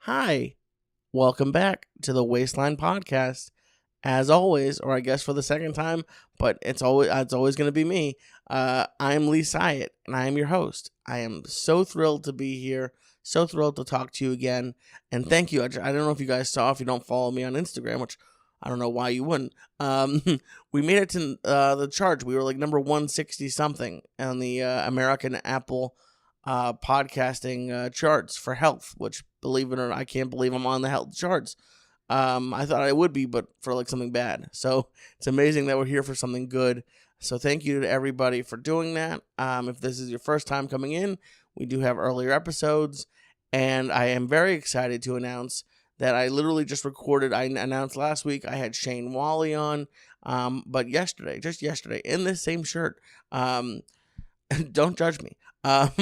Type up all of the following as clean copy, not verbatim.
Hi, welcome back to the Waistline Podcast. As always, or I guess for the second time, but it's always going to be me. I'm Syatt, and I am your host. I am so thrilled to be here, so thrilled to talk to you again, and thank you. I don't know if you guys saw, if you don't follow me on Instagram, which I don't know why you wouldn't. We made it to the charts. We were like number 160 something on the American Apple podcasting charts for health, which, believe it or not, I can't believe I'm on the health charts. I thought I would be, but for like something bad. So it's amazing that we're here for something good. So thank you to everybody for doing that. If this is your first time coming in, we do have earlier episodes, and I am very excited to announce that I literally just recorded. I announced last week I had Shane Wally on, but just yesterday, in this same shirt, don't judge me. I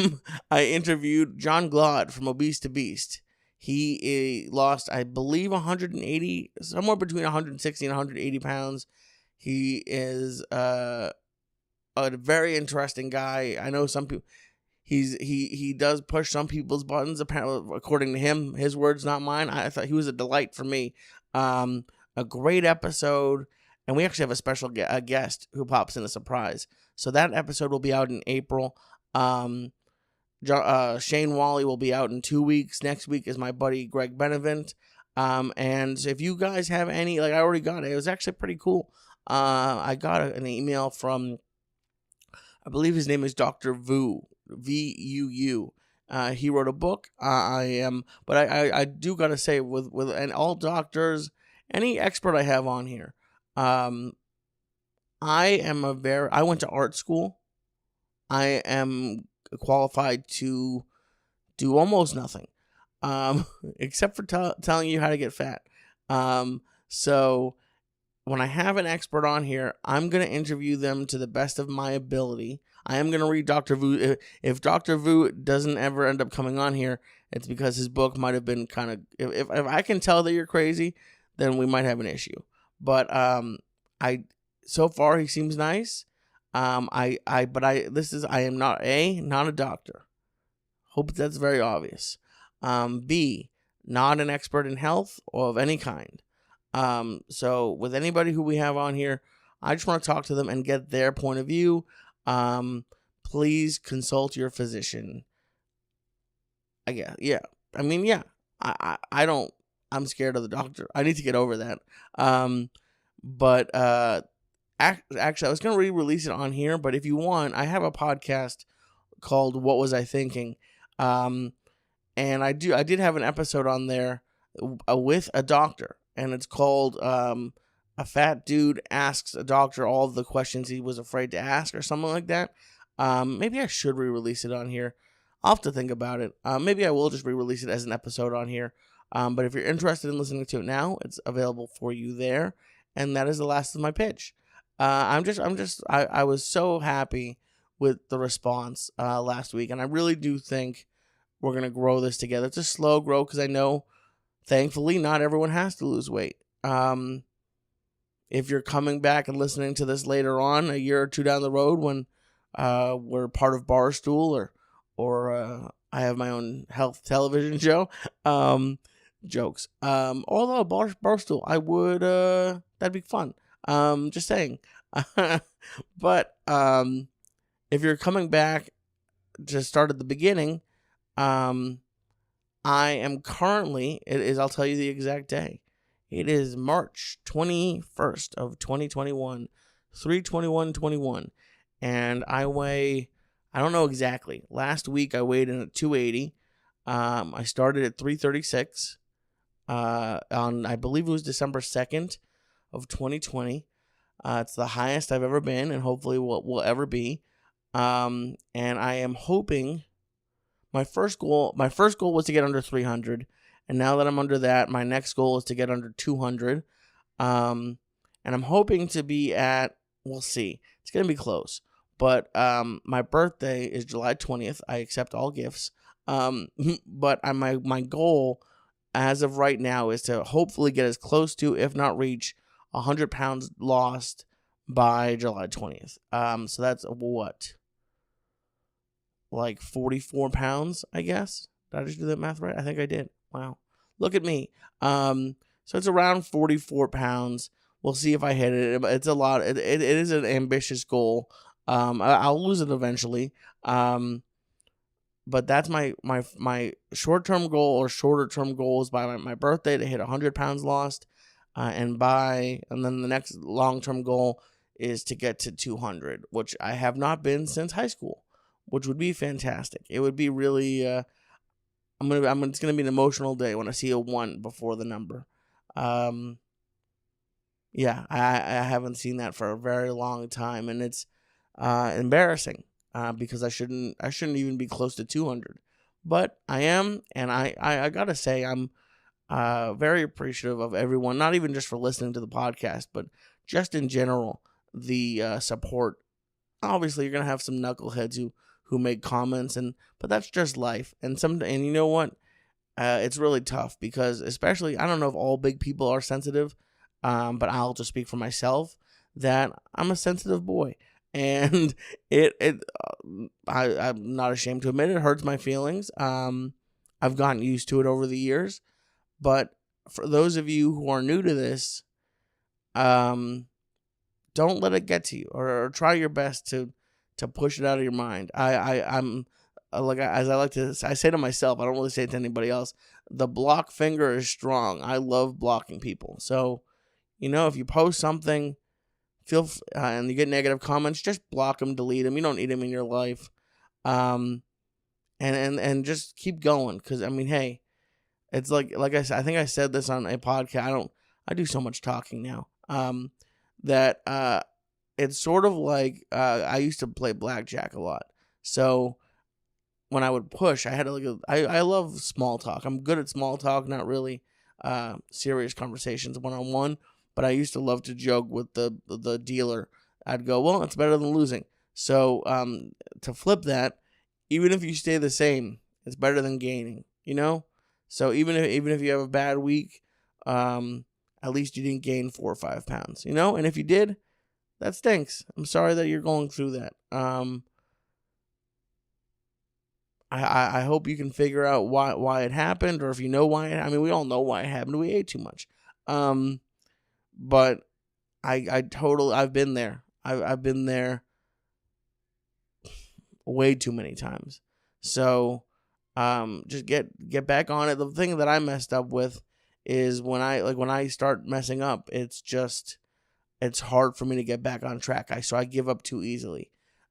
interviewed John Glod from Obese to Beast. He lost, I believe, 180, somewhere between 160 and 180 pounds. He is a very interesting guy. I know some people. He does push some people's buttons. Apparently, according to him, his words, not mine. I thought he was a delight for me. A great episode, and we actually have a special guest who pops in a surprise. So that episode will be out in April. Shane Wally will be out in 2 weeks. Next week is my buddy Greg Benevent. And if you guys have any, like, I already got it. It was actually pretty cool. I got an email from, I believe his name is Dr. Vu, V-U-U. He wrote a book. I do gotta say, with and all doctors, any expert I have on here, I went to art school. I am qualified to do almost nothing, except for telling you how to get fat. So when I have an expert on here, I'm going to interview them to the best of my ability. I am going to read Dr. Vu. If Dr. Vu doesn't ever end up coming on here, it's because his book might have been kind of, if I can tell that you're crazy, then we might have an issue. But so far he seems nice. I am not a doctor. Hope that's very obvious. B, not an expert in health or of any kind. So with anybody who we have on here, I just want to talk to them and get their point of view. Please consult your physician. I guess, yeah. I mean, yeah. I'm scared of the doctor. I need to get over that. Actually, I was going to re-release it on here, but if you want, I have a podcast called What Was I Thinking? And I did have an episode on there with a doctor, and it's called A Fat Dude Asks a Doctor All of the Questions He Was Afraid to Ask, or something like that. Maybe I should re-release it on here. I'll have to think about it. Maybe I will just re-release it as an episode on here. But if you're interested in listening to it now, it's available for you there. And that is the last of my pitch. I was so happy with the response last week, and I really do think we're going to grow this together. It's a slow grow because I know, thankfully, not everyone has to lose weight. If you're coming back and listening to this later on, a year or two down the road, when we're part of Barstool or I have my own health television show, jokes. Although Barstool, I would, that'd be fun. Just saying. But if you're coming back to start at the beginning, I am currently, I'll tell you the exact day. It is March 21st of 2021, 3/21/21, and I weigh, I don't know exactly. Last week I weighed in at 280. I started at 336 on, I believe it was December 2nd of 2020. It's the highest I've ever been, and hopefully will ever be. And I am hoping, my first goal was to get under 300, and now that I'm under that, my next goal is to get under 200. And I'm hoping to be at, we'll see, it's gonna be close. But my birthday is July 20th. I accept all gifts. But my goal as of right now is to hopefully get as close to, if not reach, 100 pounds lost by July 20th. So that's what? Like 44 pounds, I guess. Did I just do that math right? I think I did. Wow. Look at me. So it's around 44 pounds. We'll see if I hit it. It's a lot. It is an ambitious goal. I'll lose it eventually. But that's my short term goal, or shorter term goal, is by my birthday to hit 100 pounds lost, and then the next long term goal is to get to 200, which I have not been since high school, which would be fantastic. It would be really. It's gonna be an emotional day when I see a 1 before the number. Yeah, I haven't seen that for a very long time, and it's embarrassing. Because I shouldn't even be close to 200, but I am, and I gotta say I'm very appreciative of everyone, not even just for listening to the podcast, but just in general, the support. Obviously, you're gonna have some knuckleheads who make comments, but that's just life. And you know what? It's really tough because, especially, I don't know if all big people are sensitive, but I'll just speak for myself that I'm a sensitive boy. And I'm not ashamed to admit it hurts my feelings. I've gotten used to it over the years, but for those of you who are new to this, don't let it get to you, or try your best to push it out of your mind. I'm I say to myself, I don't really say it to anybody else. The block finger is strong. I love blocking people. So, if you post something, and you get negative comments, just block them, delete them. You don't need them in your life, and just keep going. Because hey, it's like I said. I think I said this on a podcast. I do so much talking now. That it's sort of like I used to play blackjack a lot. So when I would push, I had to I love small talk. I'm good at small talk, not really serious conversations one-on-one. But I used to love to joke with the dealer. I'd go, well, it's better than losing. So to flip that, even if you stay the same, it's better than gaining. So even if you have a bad week, at least you didn't gain 4 or 5 pounds. And if you did, that stinks. I'm sorry that you're going through that. I hope you can figure out why it happened, or if you know why it. We all know why it happened. We ate too much. But I've been there. I've been there way too many times. So, just get back on it. The thing that I messed up with is when I start messing up, it's hard for me to get back on track. So I give up too easily.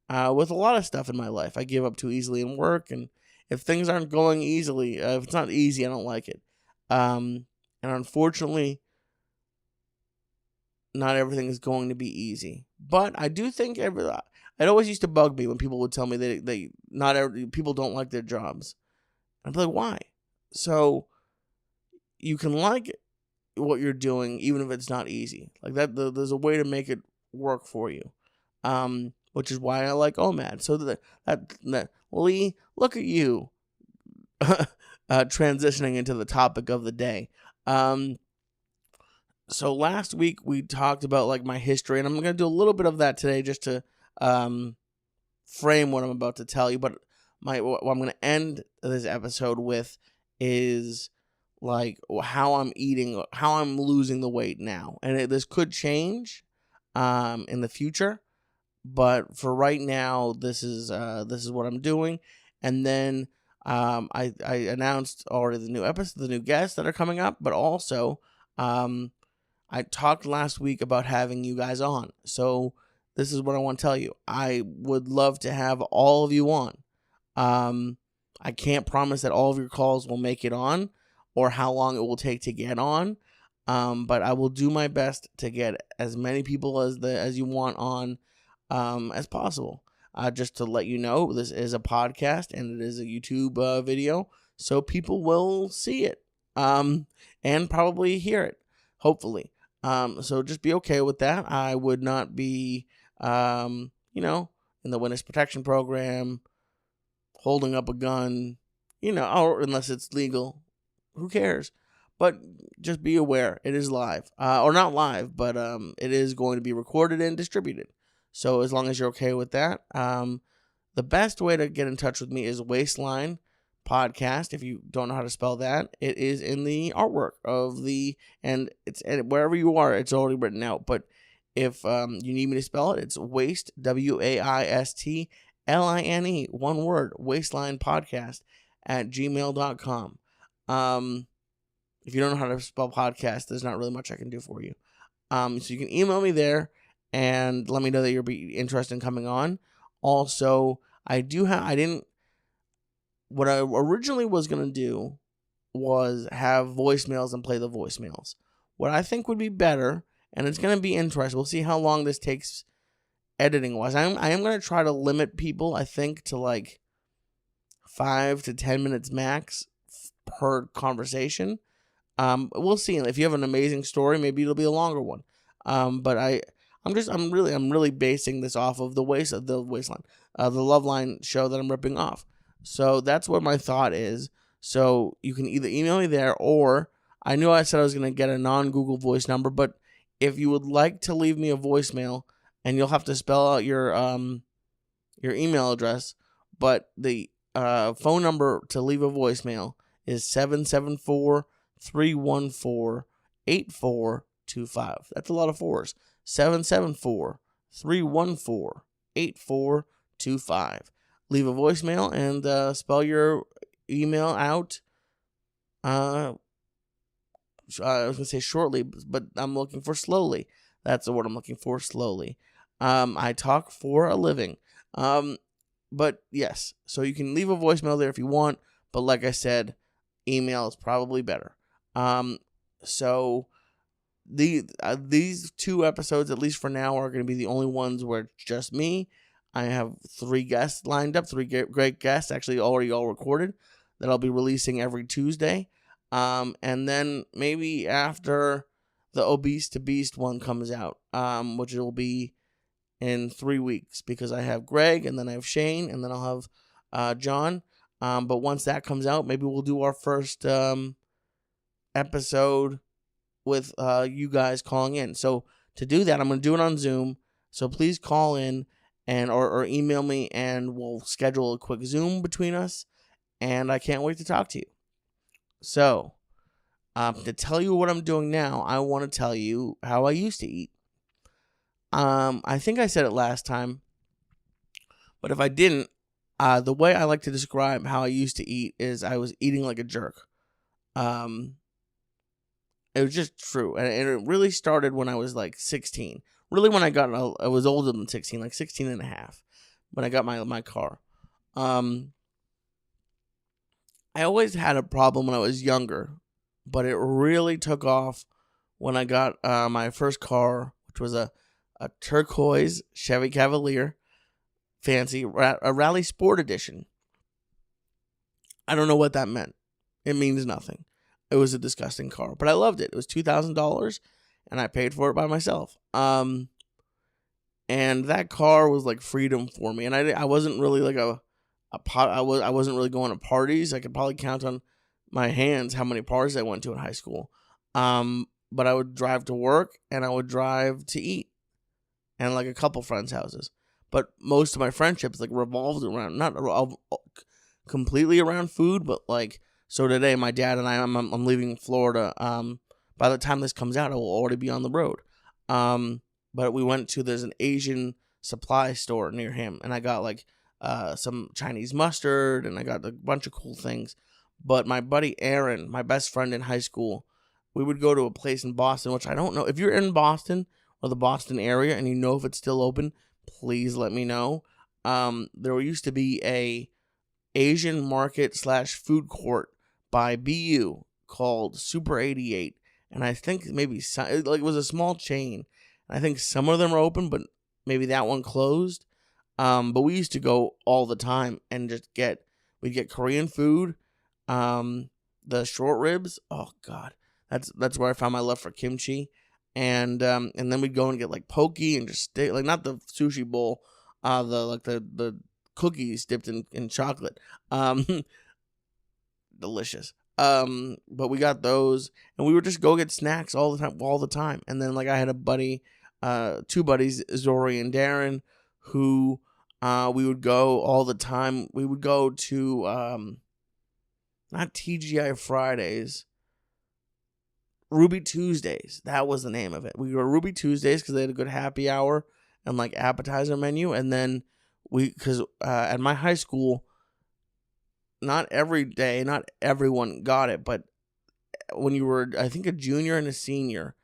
With a lot of stuff in my life, I give up too easily in work, and if things aren't going easily, if it's not easy, I don't like it. And unfortunately, not everything is going to be easy, but I do think it always used to bug me when people would tell me that people don't like their jobs. I'd be like, why? So you can like what you're doing even if it's not easy. Like that, there's a way to make it work for you, which is why I like OMAD. So that Lee, look at you, transitioning into the topic of the day. So last week we talked about my history, and I'm going to do a little bit of that today just to frame what I'm about to tell you. But what I'm going to end this episode with is how I'm eating, how I'm losing the weight now. And this could change in the future, but for right now, this is what I'm doing. And then I announced already the new episode, the new guests that are coming up, but also I talked last week about having you guys on. So this is what I want to tell you. I would love to have all of you on. I can't promise that all of your calls will make it on, or how long it will take to get on. But I will do my best to get as many people as you want on as possible. Just to let you know, this is a podcast and it is a YouTube video, so people will see it and probably hear it, hopefully. So just be okay with that. I would not be, in the witness protection program, holding up a gun, or unless it's legal. Who cares? But just be aware, it is live. Or not live, but it is going to be recorded and distributed. So as long as you're okay with that, the best way to get in touch with me is waistlinepodcast podcast. If you don't know how to spell that, it is in the artwork of and wherever you are, it's already written out. But if you need me to spell it, it's waste, WAISTLINE, one word, waistline podcast at gmail.com. If you don't know how to spell podcast, there's not really much I can do for you. So you can email me there and let me know that you'll be interested in coming on. Also, what I originally was going to do was have voicemails and play the voicemails. What I think would be better, and it's going to be interesting, we'll see how long this takes editing wise. I am going to try to limit people, I think, to like 5 to 10 minutes max per conversation. We'll see. If you have an amazing story, maybe it'll be a longer one. But I'm really basing this off of the Waistline, the Love Line show that I'm ripping off. So that's what my thought is. So you can either email me there, or I knew I said I was going to get a non-Google Voice number, but if you would like to leave me a voicemail, and you'll have to spell out your email address, but the phone number to leave a voicemail is 774-314-8425. That's a lot of fours. 774-314-8425. Leave a voicemail and spell your email out. I was going to say shortly, but I'm looking for slowly. That's the word I'm looking for, slowly. I talk for a living. But yes, so you can leave a voicemail there if you want. But like I said, email is probably better. So these 2 episodes, at least for now, are going to be the only ones where it's just me. I have 3 guests lined up, 3 great guests, actually already all recorded, that I'll be releasing every Tuesday. And then maybe after the Obese to Beast one comes out, which will be in 3 weeks, because I have Greg, and then I have Shane, and then I'll have John. But once that comes out, maybe we'll do our first episode with you guys calling in. So to do that, I'm going to do it on Zoom. So please call in and or email me, and we'll schedule a quick Zoom between us. And I can't wait to talk to you. So to tell you what I'm doing now, I want to tell you how I used to eat. I think I said it last time, but if I didn't, the way I like to describe how I used to eat is I was eating like a jerk. It was just true. And it really started when I was like 16. Really, when I was older than 16, like 16 and a half, when I got my car. I always had a problem when I was younger, but it really took off when I got my first car, which was a turquoise Chevy Cavalier, fancy, a Rally Sport Edition. I don't know what that meant. It means nothing. It was a disgusting car, but I loved it. It was $2,000, and I paid for it by myself. And that car was like freedom for me. And I wasn't really like I wasn't really going to parties. I could probably count on my hands how many parties I went to in high school. But I would drive to work, and I would drive to eat, and like a couple friends' houses. But most of my friendships like revolved around, not completely around food, but like, so today my dad and I'm leaving Florida. By the time this comes out, I will already be on the road. But we went to, there's an Asian supply store near him, and I got like some Chinese mustard, and I got a bunch of cool things. But my buddy Aaron, my best friend in high school, we would go to a place in Boston, which I don't know. If you're in Boston or the Boston area and you know if it's still open, please let me know. There used to be a Asian market / food court by BU called Super 88. And I think maybe it was a small chain. I think some of them are open, but maybe that one closed. But we used to go all the time and just we'd get Korean food, the short ribs. Oh God, that's where I found my love for kimchi. And then we'd go and get like poke and just stay, like, not the sushi bowl, the cookies dipped in chocolate. Delicious. But we got those, and we would just go get snacks all the time. And then like I had a buddy, 2 buddies, Zori and Darren, who we would go all the time. We would go to not TGI Fridays, Ruby Tuesdays. That was the name of it. We go to Ruby Tuesdays because they had a good happy hour and like appetizer menu. And then because at my high school, not every day, not everyone got it, but when you were, I think, a junior and a senior,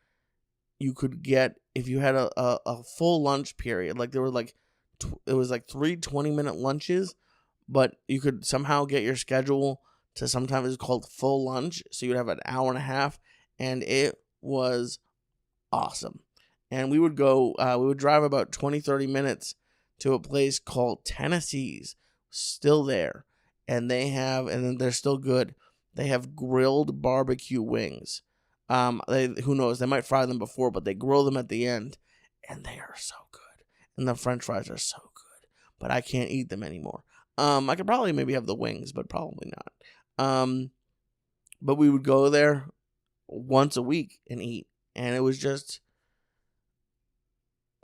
you could get, if you had a full lunch period, like there were like, it was like 3 20-minute lunches, but you could somehow get your schedule to sometimes it's called full lunch. So you'd have an hour and a half, and it was awesome. And we would drive about 20-30 minutes to a place called Tennessee's, still there. And and they're still good. They have grilled barbecue wings. Who knows? They might fry them before, but they grill them at the end, and they are so good. And the French fries are so good, but I can't eat them anymore. I could probably maybe have the wings, but probably not. But we would go there once a week and eat, and it was just.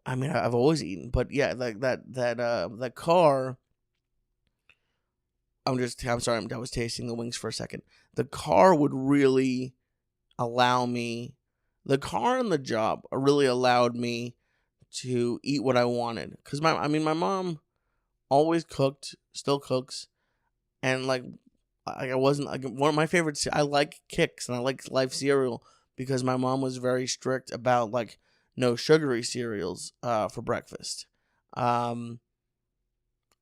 I mean, I've always eaten, but yeah, like that car. I'm sorry, I was tasting the wings for a second. The car would really allow me, the car and the job really allowed me to eat what I wanted. Because my mom always cooked, still cooks, and like I wasn't like one of my favorites. I like Kix and I like Life cereal because my mom was very strict about like no sugary cereals for breakfast.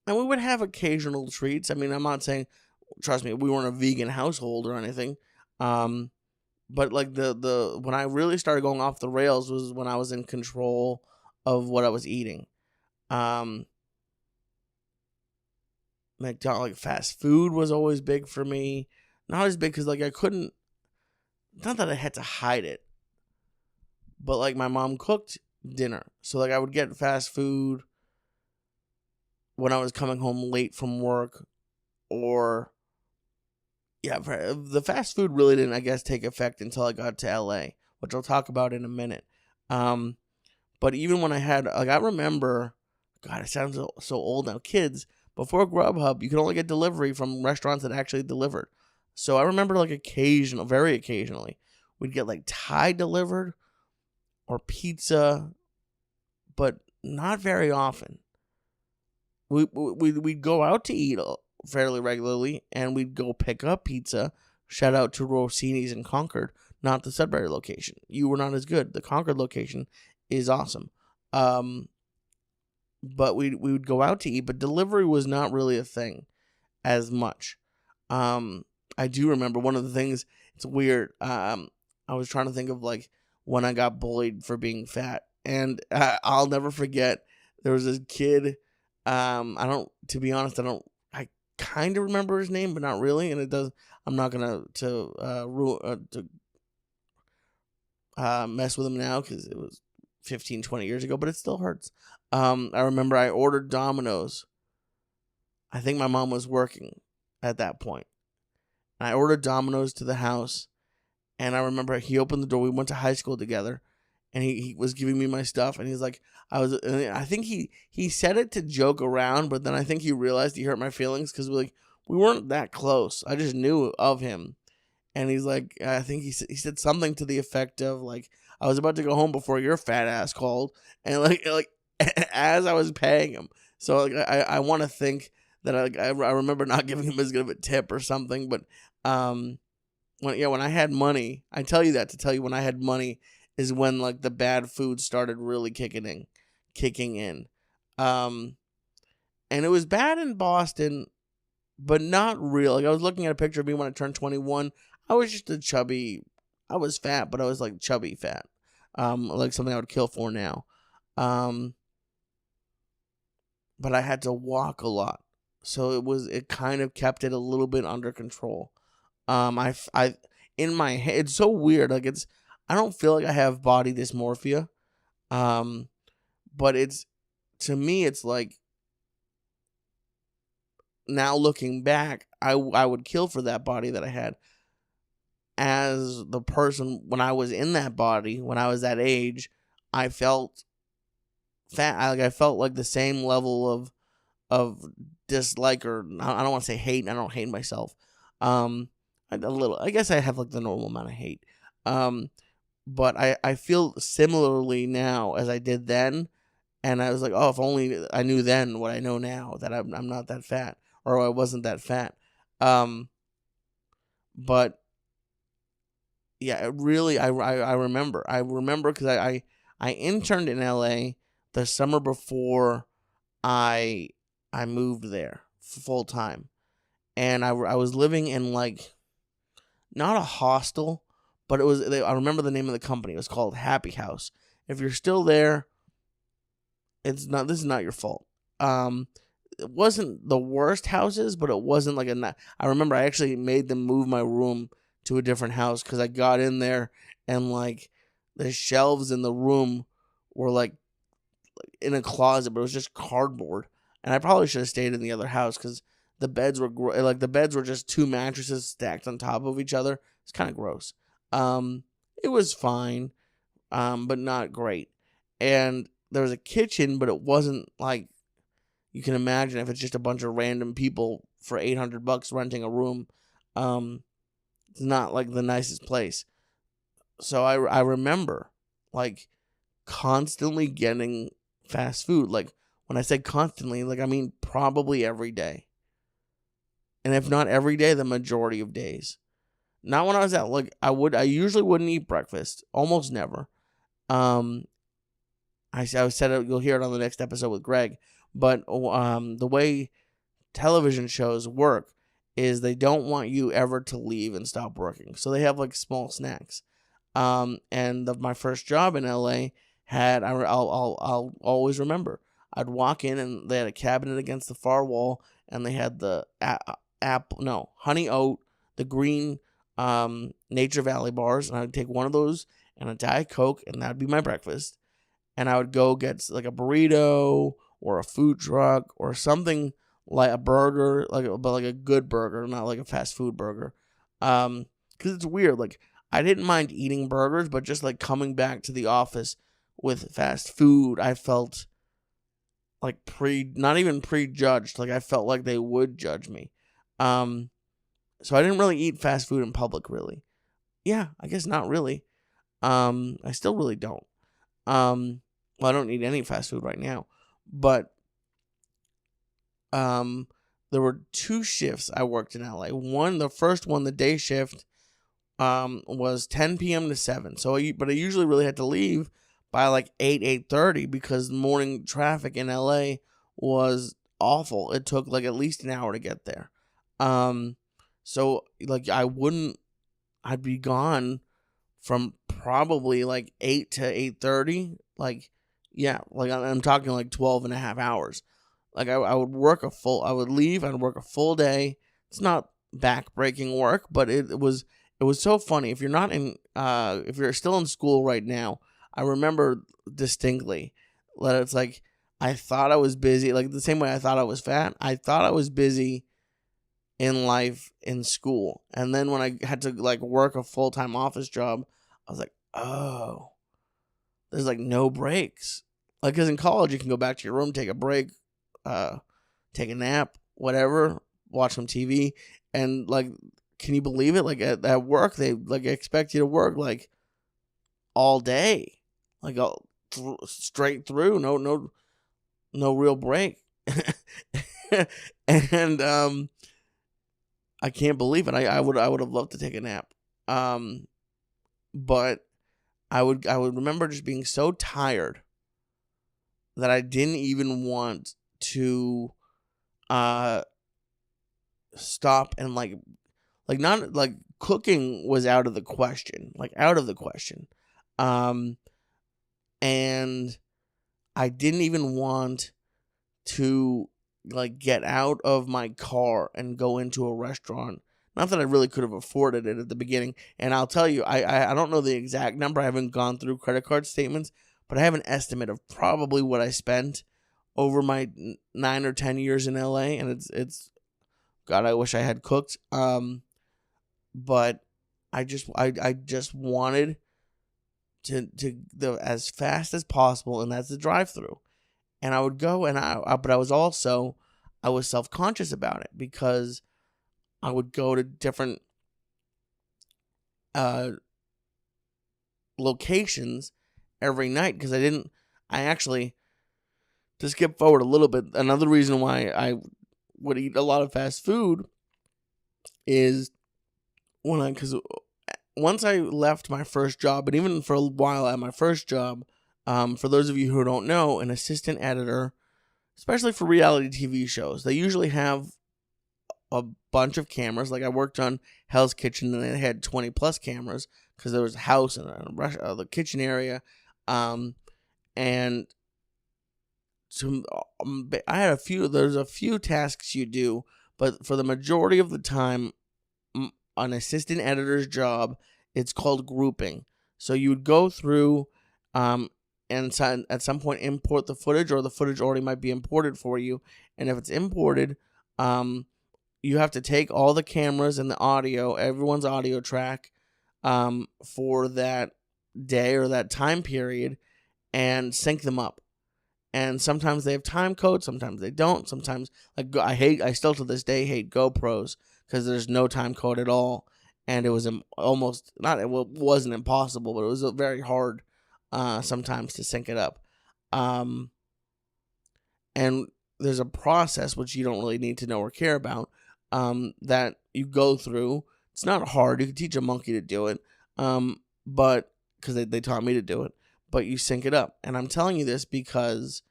And we would have occasional treats. I mean, I'm not saying, trust me, we weren't a vegan household or anything. But like the when I really started going off the rails was when I was in control of what I was eating. McDonald's, like fast food was always big for me. Not as big because like I couldn't. Not that I had to hide it, but like my mom cooked dinner, so like I would get fast food when I was coming home late from work, or the fast food really didn't, I guess, take effect until I got to LA, which I'll talk about in a minute. But even when I had, like, I remember, God, it sounds so old now. Kids, before Grubhub, you could only get delivery from restaurants that actually delivered. So I remember, like, very occasionally, we'd get, like, Thai delivered or pizza, but not very often. We'd go out to eat fairly regularly, and we'd go pick up pizza. Shout out to Rossini's in Concord, not the Sudbury location. You were not as good. The Concord location is awesome. But we would go out to eat, but delivery was not really a thing as much. I do remember one of the things, it's weird. I was trying to think of like when I got bullied for being fat, and I'll never forget. There was this kid. I kind of remember his name, but not really. And I'm not going to mess with him now because it was 15, 20 years ago, but it still hurts. I remember I ordered Domino's. I think my mom was working at that point. I ordered Domino's to the house, and I remember he opened the door. We went to high school together, and he was giving me my stuff, and he's like, I think he said it to joke around, but then I think he realized he hurt my feelings because we weren't that close. I just knew of him, and he's like, I think he said something to the effect of like, I was about to go home before your fat ass called, and like as I was paying him. So like I want to think that I remember not giving him as good of a tip or something, but when I had money, I tell you that to tell you when I had money is when like the bad food started really kicking in. And it was bad in Boston, but not real. Like I was looking at a picture of me when I turned 21. I was just I was fat, but I was like chubby fat. Like something I would kill for now. But I had to walk a lot. So it kind of kept it a little bit under control. I in my head, it's so weird. Like I don't feel like I have body dysmorphia. But to me, it's like, now looking back, I would kill for that body that I had. As the person, when I was in that body, when I was that age, I felt fat. I felt like the same level of dislike, or I don't want to say hate. I don't hate myself. a little. I guess I have like the normal amount of hate. But I feel similarly now as I did then, and I was like, oh, if only I knew then what I know now, that I'm not that fat, or I wasn't that fat. But yeah, it really, I remember. I remember because I interned in LA the summer before I moved there full time, and I was living in like not a hostel, but I remember the name of the company. It was called Happy House. If you're still there, this is not your fault. It wasn't the worst houses, but it wasn't like I remember I actually made them move my room to a different house because I got in there and like the shelves in the room were like in a closet, but it was just cardboard. And I probably should have stayed in the other house because the beds were the beds were just two mattresses stacked on top of each other. It's kind of gross. It was fine, but not great. And there was a kitchen, but it wasn't like you can imagine if it's just a bunch of random people for $800 renting a room. It's not like the nicest place. So I remember like constantly getting fast food. Like when I say constantly, like I mean probably every day. And if not every day, the majority of days. Not when I was out. Like I usually wouldn't eat breakfast. Almost never. I said it, you'll hear it on the next episode with Greg. But the way television shows work is they don't want you ever to leave and stop working. So they have like small snacks. And my first job in LA had I'll always remember. I'd walk in and they had a cabinet against the far wall, and they had the honey oat, the green Nature Valley bars, and I'd take one of those and a Diet Coke, and that'd be my breakfast. And I would go get like a burrito or a food truck or something like a burger, but like a good burger, not like a fast food burger. Because it's weird. Like I didn't mind eating burgers, but just like coming back to the office with fast food, I felt like not even prejudged. Like I felt like they would judge me. So I didn't really eat fast food in public, really. Yeah, I guess not really. I still really don't. Well, I don't eat any fast food right now, but there were 2 shifts I worked in LA. The first one, the day shift, was 10 p.m. to 7. But I usually really had to leave by like 8:30 because morning traffic in LA was awful. It took like at least an hour to get there. So like I'd be gone from probably like 8 to 8:30. Like, yeah, like I'm talking like 12 and a half hours. Like I would leave, I'd work a full day. It's not back-breaking work, but it was so funny. If you're still in school right now, I remember distinctly that it's like I thought I was busy, like the same way I thought I was fat. I thought I was busy in life in school. And then when I had to like work a full-time office job, I was like, oh, there's like no breaks. Like, because in college, you can go back to your room, take a break, take a nap, whatever, watch some TV. And like, can you believe it? Like at work, they like expect you to work like all day, like straight through, no real break. And I can't believe it. I would have loved to take a nap. But I would remember just being so tired that I didn't even want to stop and like not like cooking was out of the question. And I didn't even want to like get out of my car and go into a restaurant. Not that I really could have afforded it at the beginning. And I'll tell you, I don't know the exact number. I haven't gone through credit card statements, but I have an estimate of probably what I spent over my 9 or 10 years in LA. And it's God, I wish I had cooked. But I just wanted to as fast as possible, and that's the drive-through. And I would go, but I was self-conscious about it because I would go to different locations every night because I actually, to skip forward a little bit, another reason why I would eat a lot of fast food is because once I left my first job, and even for a while at my first job, for those of you who don't know, an assistant editor, especially for reality TV shows, they usually have a bunch of cameras. Like I worked on Hell's Kitchen, and they had 20 plus cameras because there was a house and the kitchen area, and so I had there's a few tasks you do, but for the majority of the time, an assistant editor's job, it's called grouping. So you would go through, and at some point import the footage, or the footage already might be imported for you. And if it's imported, you have to take all the cameras and the audio, everyone's audio track, for that day or that time period, and sync them up. And sometimes they have time codes, sometimes they don't. Sometimes, like, I still to this day hate GoPros because there's no time code at all, and it was it wasn't impossible, but it was very hard sometimes to sync it up. And there's a process which you don't really need to know or care about, that you go through. It's not hard. You can teach a monkey to do it, but because they taught me to do it. But you sync it up. And I'm telling you this because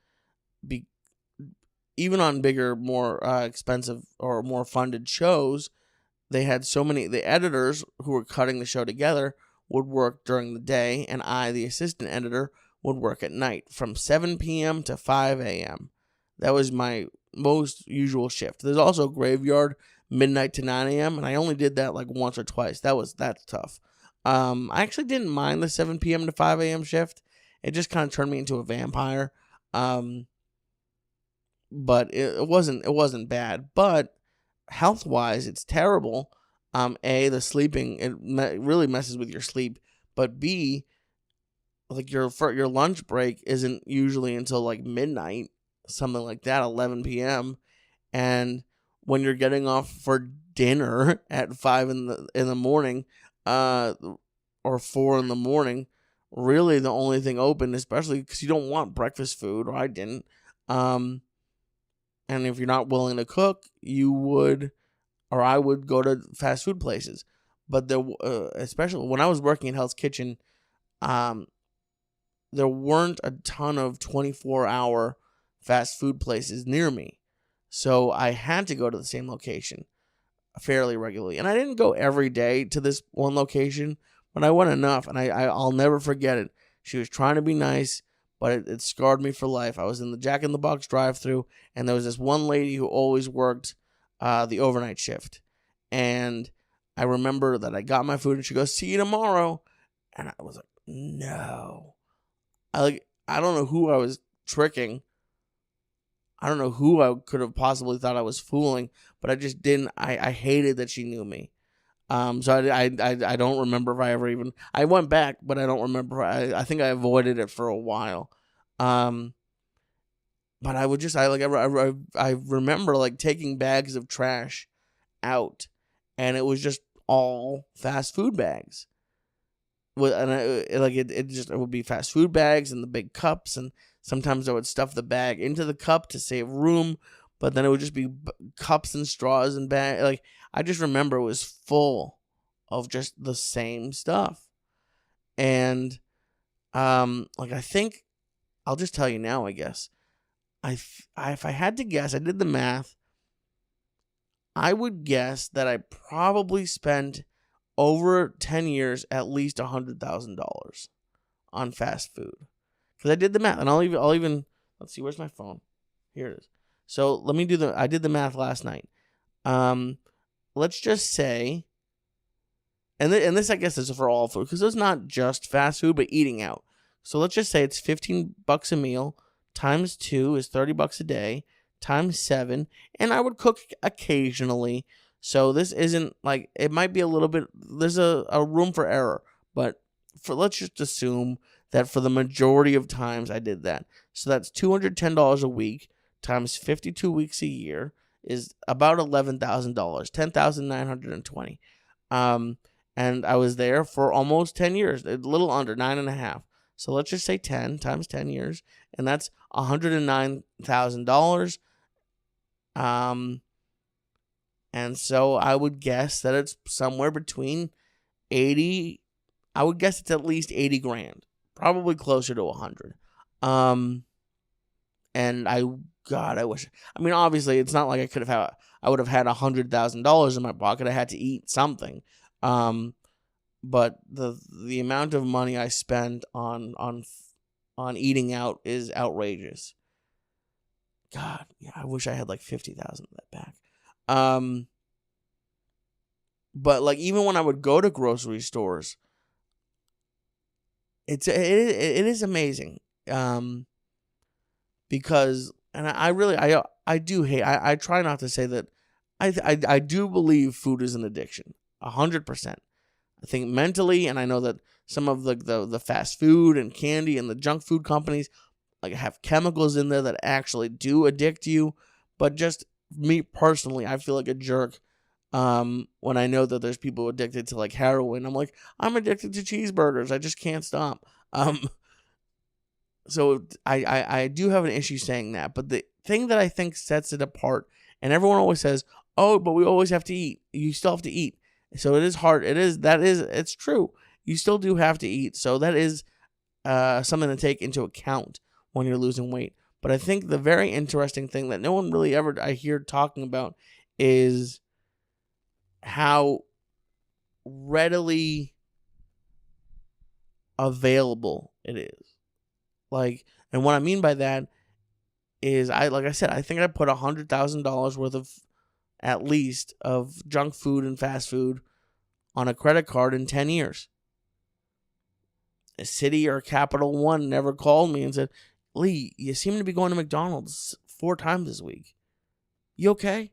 even on bigger, more expensive or more funded shows, they had the editors who were cutting the show together would work during the day, and I, the assistant editor, would work at night from 7 p.m. to 5 a.m. That was my most usual shift. There's also graveyard, midnight to 9 a.m., and I only did that like once or twice. That's tough. I actually didn't mind the 7 p.m. to 5 a.m. shift. It just kind of turned me into a vampire. But it wasn't bad. But health-wise, it's terrible. A, the sleeping, it really messes with your sleep. But B, like your lunch break isn't usually until like midnight, something like that, 11 p.m. And when you're getting off for dinner at 5 in the morning, or 4 in the morning, really the only thing open, especially because you don't want breakfast food, or I didn't. And if you're not willing to cook, I would go to fast food places. But especially when I was working at Hell's Kitchen, there weren't a ton of 24-hour fast food places near me. So I had to go to the same location fairly regularly. And I didn't go every day to this one location, but I went enough, and I'll never forget it. She was trying to be nice, but it scarred me for life. I was in the Jack in the Box drive-thru, and there was this one lady who always worked the overnight shift. And I remember that I got my food, and she goes, "See you tomorrow." And I was like, no. I don't know who I was tricking. I don't know who I could have possibly thought I was fooling, but I just didn't. I hated that she knew me. So I don't remember if I ever even, I went back, but I don't remember. I think I avoided it for a while. But I would just, I remember like taking bags of trash out, and it was just all fast food bags. And it would be fast food bags and the big cups, and sometimes I would stuff the bag into the cup to save room, but then it would just be cups and straws and bag. Like, I just remember it was full of just the same stuff. And I think I'll just tell you now, I guess. If I had to guess, I did the math. I would guess that I probably spent over 10 years at least $100,000 on fast food. Because I did the math, and I'll even let's see, where's my phone? Here it is. So I did the math last night. Let's just say, and this I guess is for all food, because it's not just fast food, but eating out. So let's just say it's $15 a meal, times 2 is $30 a day, times 7, and I would cook occasionally. So this isn't like, it might be a little bit, there's a room for error, but let's just assume that for the majority of times I did that. So that's $210 a week times 52 weeks a year is about $11,000, $10,920. And And I was there for almost 10 years, a little under 9.5. So let's just say 10 times 10 years, and that's $109,000. And so I would guess that it's somewhere between 80. I would guess it's at least 80 grand, probably closer to 100. And I wish. I mean, obviously, it's not like I would have had $100,000 in my pocket. I had to eat something. But the amount of money I spent on eating out is outrageous. God, yeah, I wish I had like 50,000 of that back. But like even when I would go to grocery stores, it is amazing. Because I do hate. I try not to say that. I do believe food is an addiction, 100%. I think mentally, and I know that some of the fast food and candy and the junk food companies like have chemicals in there that actually do addict you. But just me personally, I feel like a jerk when I know that there's people addicted to like heroin. I'm like, I'm addicted to cheeseburgers. I just can't stop. So I do have an issue saying that. But the thing that I think sets it apart, and everyone always says, oh, but we always have to eat. You still have to eat. So it is hard. It's true. You still do have to eat. So that is something to take into account when you're losing weight. But I think the very interesting thing that no one really ever I hear talking about is how readily available it is. Like, and what I mean by that is like I said, I think I put $100,000 worth of at least of junk food and fast food on a credit card in 10 years. A City or Capital One never called me and said, Lee, you seem to be going to McDonald's 4 times this week. You okay?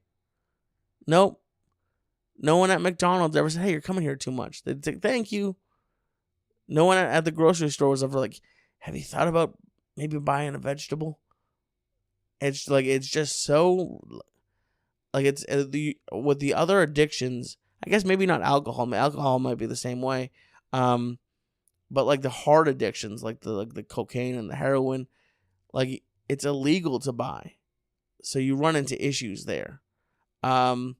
Nope. No one at McDonald's ever said, hey, you're coming here too much. They'd say, thank you. No one at the grocery store was ever like, have you thought about maybe buying a vegetable? It's like, it's just so, like it's with the other addictions, I guess maybe not alcohol. Alcohol might be the same way. But like the hard addictions, like the cocaine and the heroin, like it's illegal to buy. So you run into issues there. So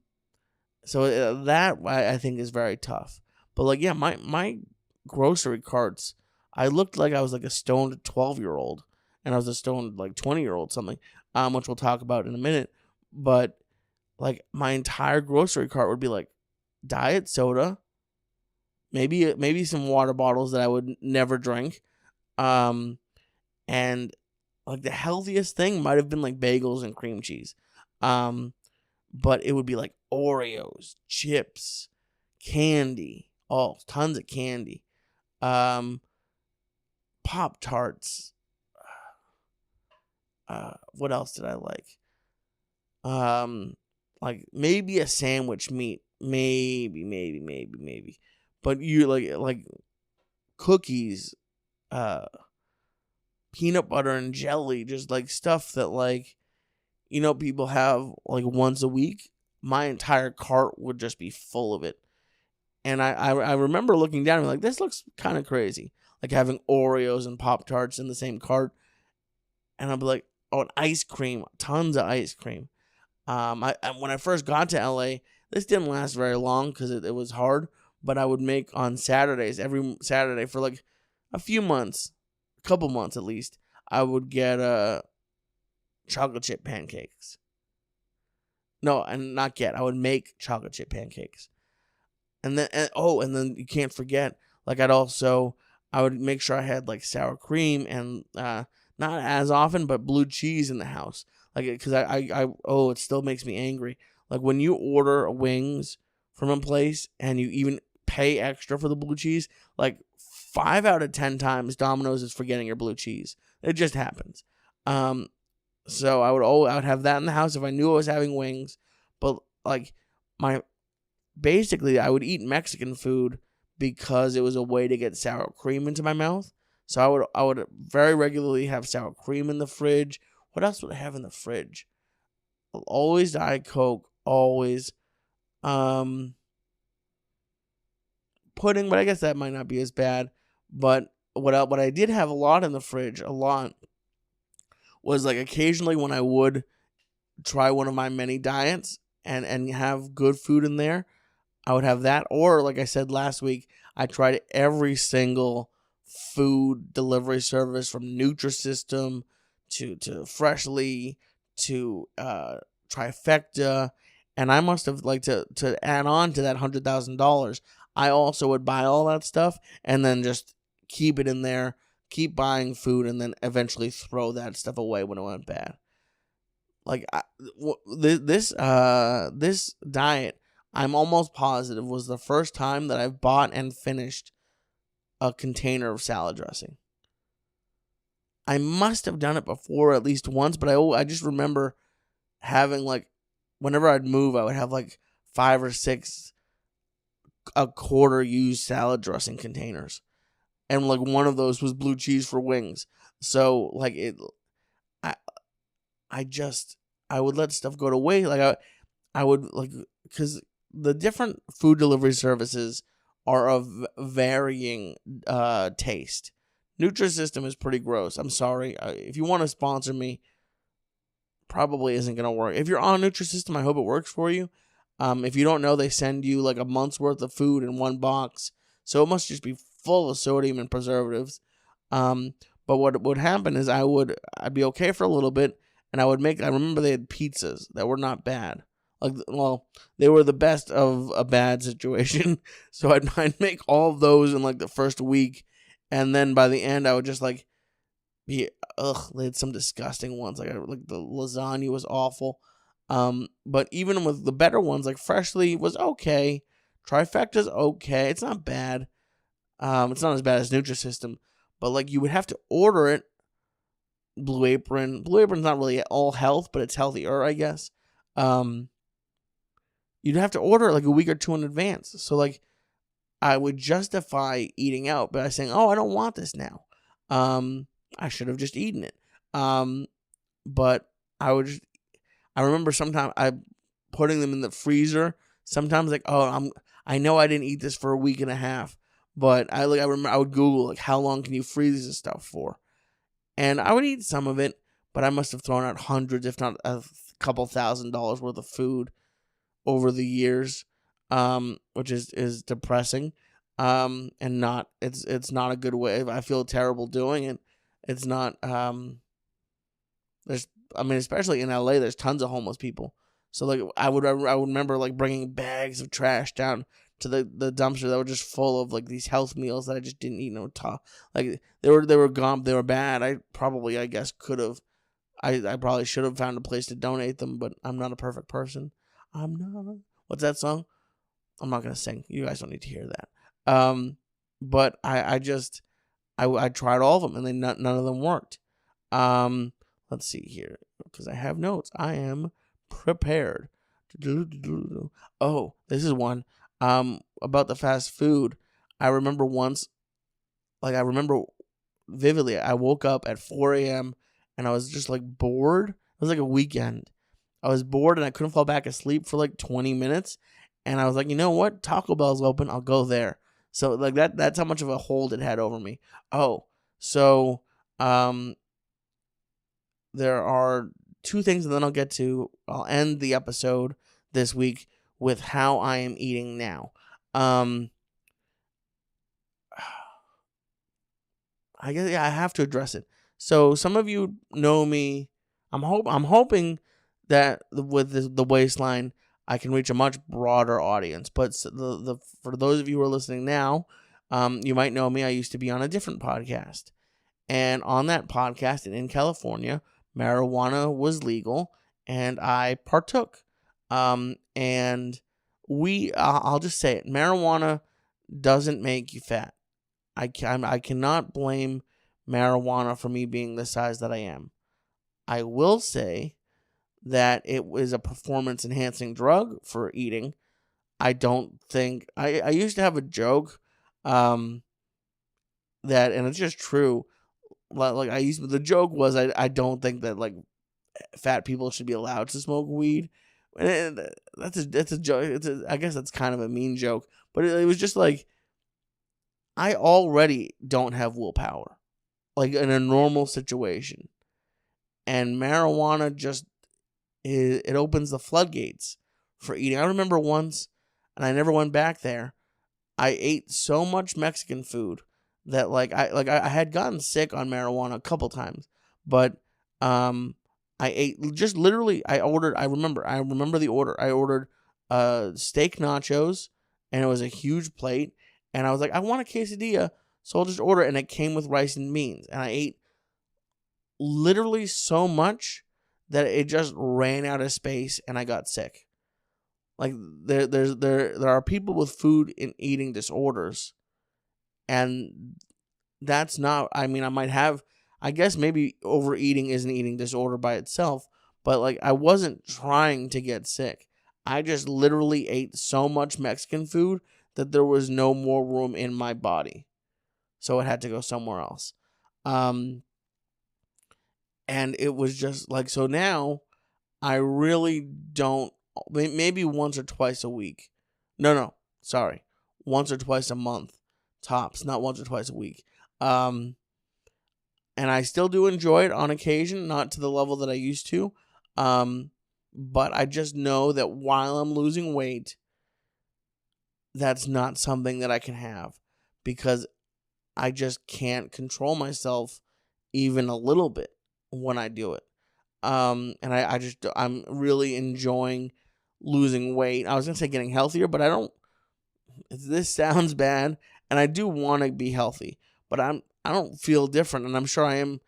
that I think is very tough. But like, yeah, my grocery carts, I looked like I was like a stoned 12-year-old, and I was a stoned like 20-year-old something, which we'll talk about in a minute. But like my entire grocery cart would be like diet soda, maybe some water bottles that I would never drink, and like the healthiest thing might have been like bagels and cream cheese, but it would be like Oreos, chips, candy, tons of candy, Pop-Tarts. What else did I like? Like maybe a sandwich meat, maybe. But you like cookies, peanut butter and jelly, just like stuff that like, people have like once a week. My entire cart would just be full of it. And I remember looking down and like, this looks kind of crazy. Like having Oreos and Pop-Tarts in the same cart. And I'd be like, oh, and ice cream, tons of ice cream. When I first got to LA, this didn't last very long because it was hard. But I would make on Saturdays, every Saturday for like a few months, a couple months at least, I would get chocolate chip pancakes. No, and not get. I would make chocolate chip pancakes. And then you can't forget, like I would make sure I had like sour cream and not as often, but blue cheese in the house. Like, because it still makes me angry. Like when you order wings from a place and you even pay extra for the blue cheese, like 5 out of 10 times Domino's is forgetting your blue cheese. It just happens. So I would have that in the house if I knew I was having wings. But like basically I would eat Mexican food because it was a way to get sour cream into my mouth. So I would very regularly have sour cream in the fridge. What else would I have in the fridge? Always Diet Coke, always. pudding, but I guess that might not be as bad. But what I did have a lot in the fridge, a lot, was like occasionally when I would try one of my many diets and have good food in there, I would have that. Or like I said last week, I tried every single food delivery service from Nutrisystem to Freshly to Trifecta, and I must have like to add on to that $100,000. I also would buy all that stuff and then just keep it in there, keep buying food, and then eventually throw that stuff away when it went bad. Like this diet, I'm almost positive was the first time that I've bought and finished a container of salad dressing. I must have done it before at least once, but I just remember having like, whenever I'd move, I would have like 5 or 6 a quarter used salad dressing containers, and like one of those was blue cheese for wings. So like I would let stuff go to waste. Like I would like, because the different food delivery services are of varying taste. Nutrisystem is pretty gross. I'm sorry. If you want to sponsor me, probably isn't going to work. If you're on Nutrisystem, I hope it works for you. If you don't know, they send you like a month's worth of food in one box. So it must just be full of sodium and preservatives. But what would happen is I'd be okay for a little bit, and I remember they had pizzas that were not bad. Like, well, they were the best of a bad situation. So I'd make all of those in like the first week, and then by the end I would just like they had some disgusting ones. Like the lasagna was awful. But even with the better ones, like Freshly was okay. Trifecta's okay. It's not bad. It's not as bad as Nutrisystem, but like you would have to order it. Blue Apron's not really all health, but it's healthier, I guess. You'd have to order it like a week or two in advance. So like I would justify eating out by saying, "Oh, I don't want this now. I should have just eaten it." But I remember sometimes I putting them in the freezer. Sometimes like, I know I didn't eat this for a week and a half, but I remember I would Google like how long can you freeze this stuff for, and I would eat some of it, but I must have thrown out hundreds, if not a couple $1,000s worth of food over the years, which is depressing, and not it's not a good way. I feel terrible doing it. It's not. Especially in LA, there's tons of homeless people. So like I would remember like bringing bags of trash down to the dumpster that were just full of like these health meals that I just didn't eat. Like they were gone. They were bad. I guess could have. I probably should have found a place to donate them, but I'm not a perfect person. I'm not. What's that song? I'm not gonna sing. You guys don't need to hear that. But I tried all of them, and none of them worked. Let's see here, because I have notes. I am prepared. Oh, this is one. About the fast food. I remember vividly. I woke up at 4 a.m. and I was just like bored. It was like a weekend. I was bored and I couldn't fall back asleep for like 20 minutes. And I was like, you know what? Taco Bell's open. I'll go there. So like that's how much of a hold it had over me. Oh, so there are 2 things, and then I'll end the episode this week with how I am eating now. I guess I have to address it. So some of you know me. I'm hoping that with the Waistline, I can reach a much broader audience. But for those of you who are listening now, you might know me. I used to be on a different podcast, and on that podcast in California, marijuana was legal, and I partook. And I'll just say it: marijuana doesn't make you fat. I cannot blame marijuana for me being the size that I am. I will say that it was a performance enhancing drug for eating. I don't think I used to have a joke, that, and it's just true. Like the joke was I don't think that like fat people should be allowed to smoke weed. And that's a joke. I guess that's kind of a mean joke, but it was just like I already don't have willpower, like in a normal situation. And marijuana just, it opens the floodgates for eating. I remember once, and I never went back there, I ate so much Mexican food that I had gotten sick on marijuana a couple times, but I ate just literally. I remember the order. I ordered steak nachos, and it was a huge plate, and I was like, I want a quesadilla, so I'll just order it, and it came with rice and beans, and I ate literally so much that it just ran out of space, and I got sick. Like there are people with food and eating disorders, and that's not. I mean, I might have. I guess maybe overeating is an eating disorder by itself, but like I wasn't trying to get sick. I just literally ate so much Mexican food that there was no more room in my body, so it had to go somewhere else. And it was just like, so now I really don't, maybe once or twice a week. No, sorry. Once or twice a month, tops, not once or twice a week. And I still do enjoy it on occasion, not to the level that I used to. But I just know that while I'm losing weight, that's not something that I can have, because I just can't control myself even a little bit when I do it. And I'm really enjoying losing weight. I was gonna say getting healthier, but I don't. This sounds bad, and I do want to be healthy, but I don't feel different, and I'm sure I am.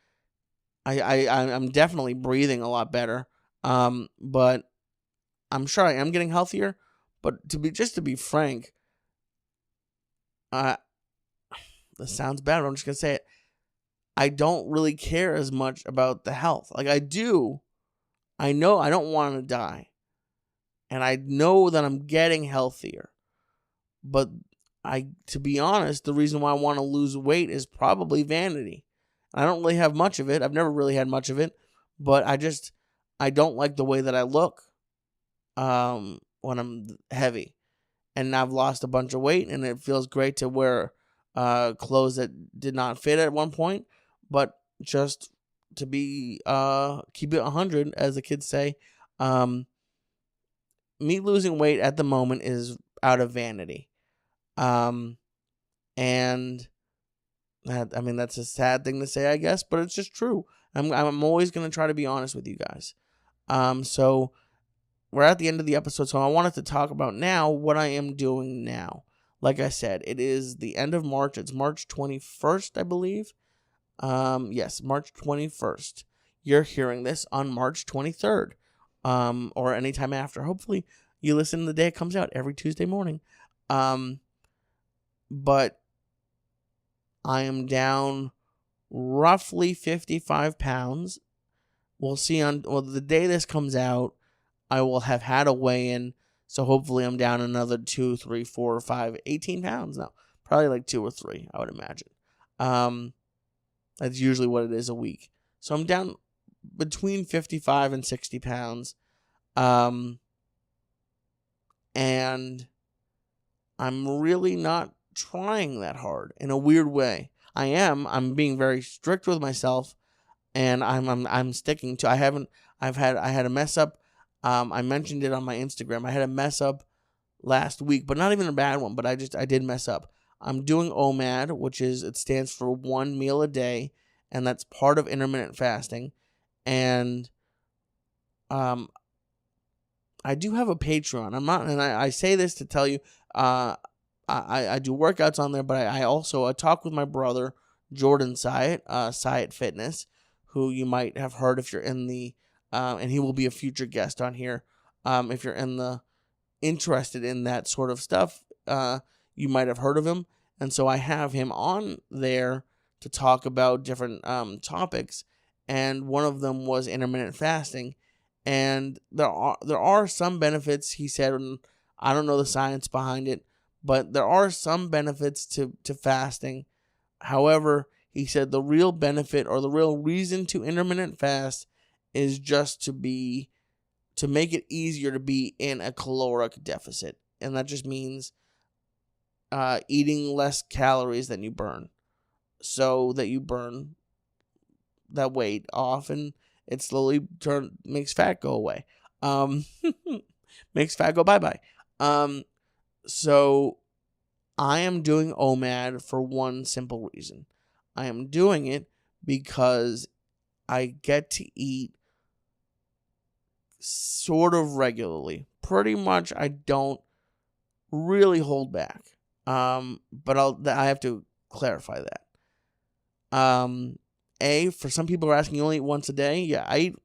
I'm definitely breathing a lot better. But I'm sure I am getting healthier. But to be frank, this sounds bad, but I'm just gonna say it. I don't really care as much about the health. Like I do. I know I don't want to die. And I know that I'm getting healthier. But to be honest, the reason why I want to lose weight is probably vanity. I don't really have much of it. I've never really had much of it. But I don't like the way that I look when I'm heavy. And I've lost a bunch of weight, and it feels great to wear clothes that did not fit at one point. But just to be keep it 100, as the kids say, me losing weight at the moment is out of vanity. And that, I mean, that's a sad thing to say, I guess, but it's just true. I'm always going to try to be honest with you guys. So we're at the end of the episode, so I wanted to talk about now what I am doing now. Like I said, it is the end of March. It's March 21st, I believe. Yes, March 21st. You're hearing this on March 23rd, or anytime after. Hopefully you listen the day it comes out, every Tuesday morning. But I am down roughly 55 pounds. We'll see the day this comes out, I will have had a weigh-in. So hopefully I'm down another 2, 3, 4, 5, 18 pounds now. Probably like 2 or 3, I would imagine. That's usually what it is a week. So I'm down between 55 and 60 pounds. And I'm really not trying that hard in a weird way. I'm being very strict with myself, and I'm sticking to. I had a mess up. I mentioned it on my Instagram. I had a mess up last week, but not even a bad one, but I did mess up. I'm doing OMAD, which it stands for 1 meal a day, and that's part of intermittent fasting. And I do have a Patreon. I say this to tell you, I do workouts on there, but I also talk with my brother, Jordan Syatt, Syatt Fitness, who you might have heard if you're in the, and he will be a future guest on here. If you're interested in that sort of stuff, you might have heard of him. And so I have him on there to talk about different topics. And one of them was intermittent fasting. And there are some benefits, he said, and I don't know the science behind it, but there are some benefits to fasting. However, he said the real benefit or the real reason to intermittent fast is just to make it easier to be in a caloric deficit. And that just means eating less calories than you burn, so that you burn that weight off, and it slowly makes fat go away. Um, makes fat go bye-bye. So I am doing OMAD for one simple reason. I am doing it because I get to eat sort of regularly. Pretty much I don't really hold back. But I have to clarify that. For some people are asking, you only eat once a day? Yeah, I eat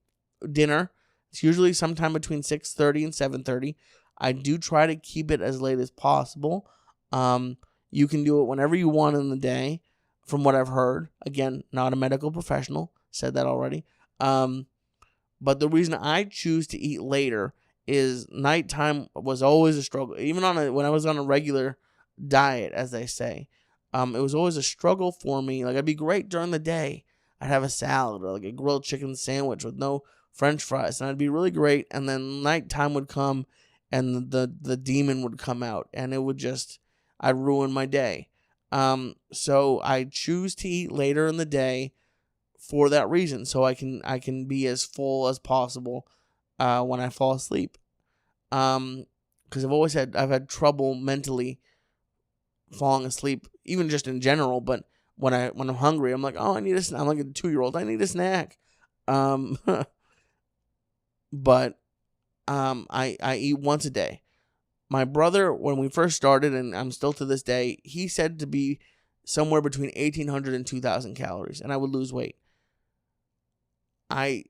dinner. It's usually sometime between 6:30 and 7:30. I do try to keep it as late as possible. You can do it whenever you want in the day, from what I've heard. Again, not a medical professional. Said that already. But the reason I choose to eat later is nighttime was always a struggle. Even when I was on a regular diet, as they say, it was always a struggle for me. Like, I'd be great during the day. I'd have a salad or like a grilled chicken sandwich with no French fries, and I'd be really great. And then nighttime would come, and the demon would come out, and I'd ruin my day. So I choose to eat later in the day for that reason, so I can be as full as possible when I fall asleep. Because I've had trouble mentally falling asleep, even just in general. But when I'm hungry, I'm like, oh, I need a snack. I'm like a 2-year-old. I need a snack. But I eat once a day. My brother, when we first started, and I'm still to this day, he said to be somewhere between 1,800 and 2,000 calories, and I would lose weight. I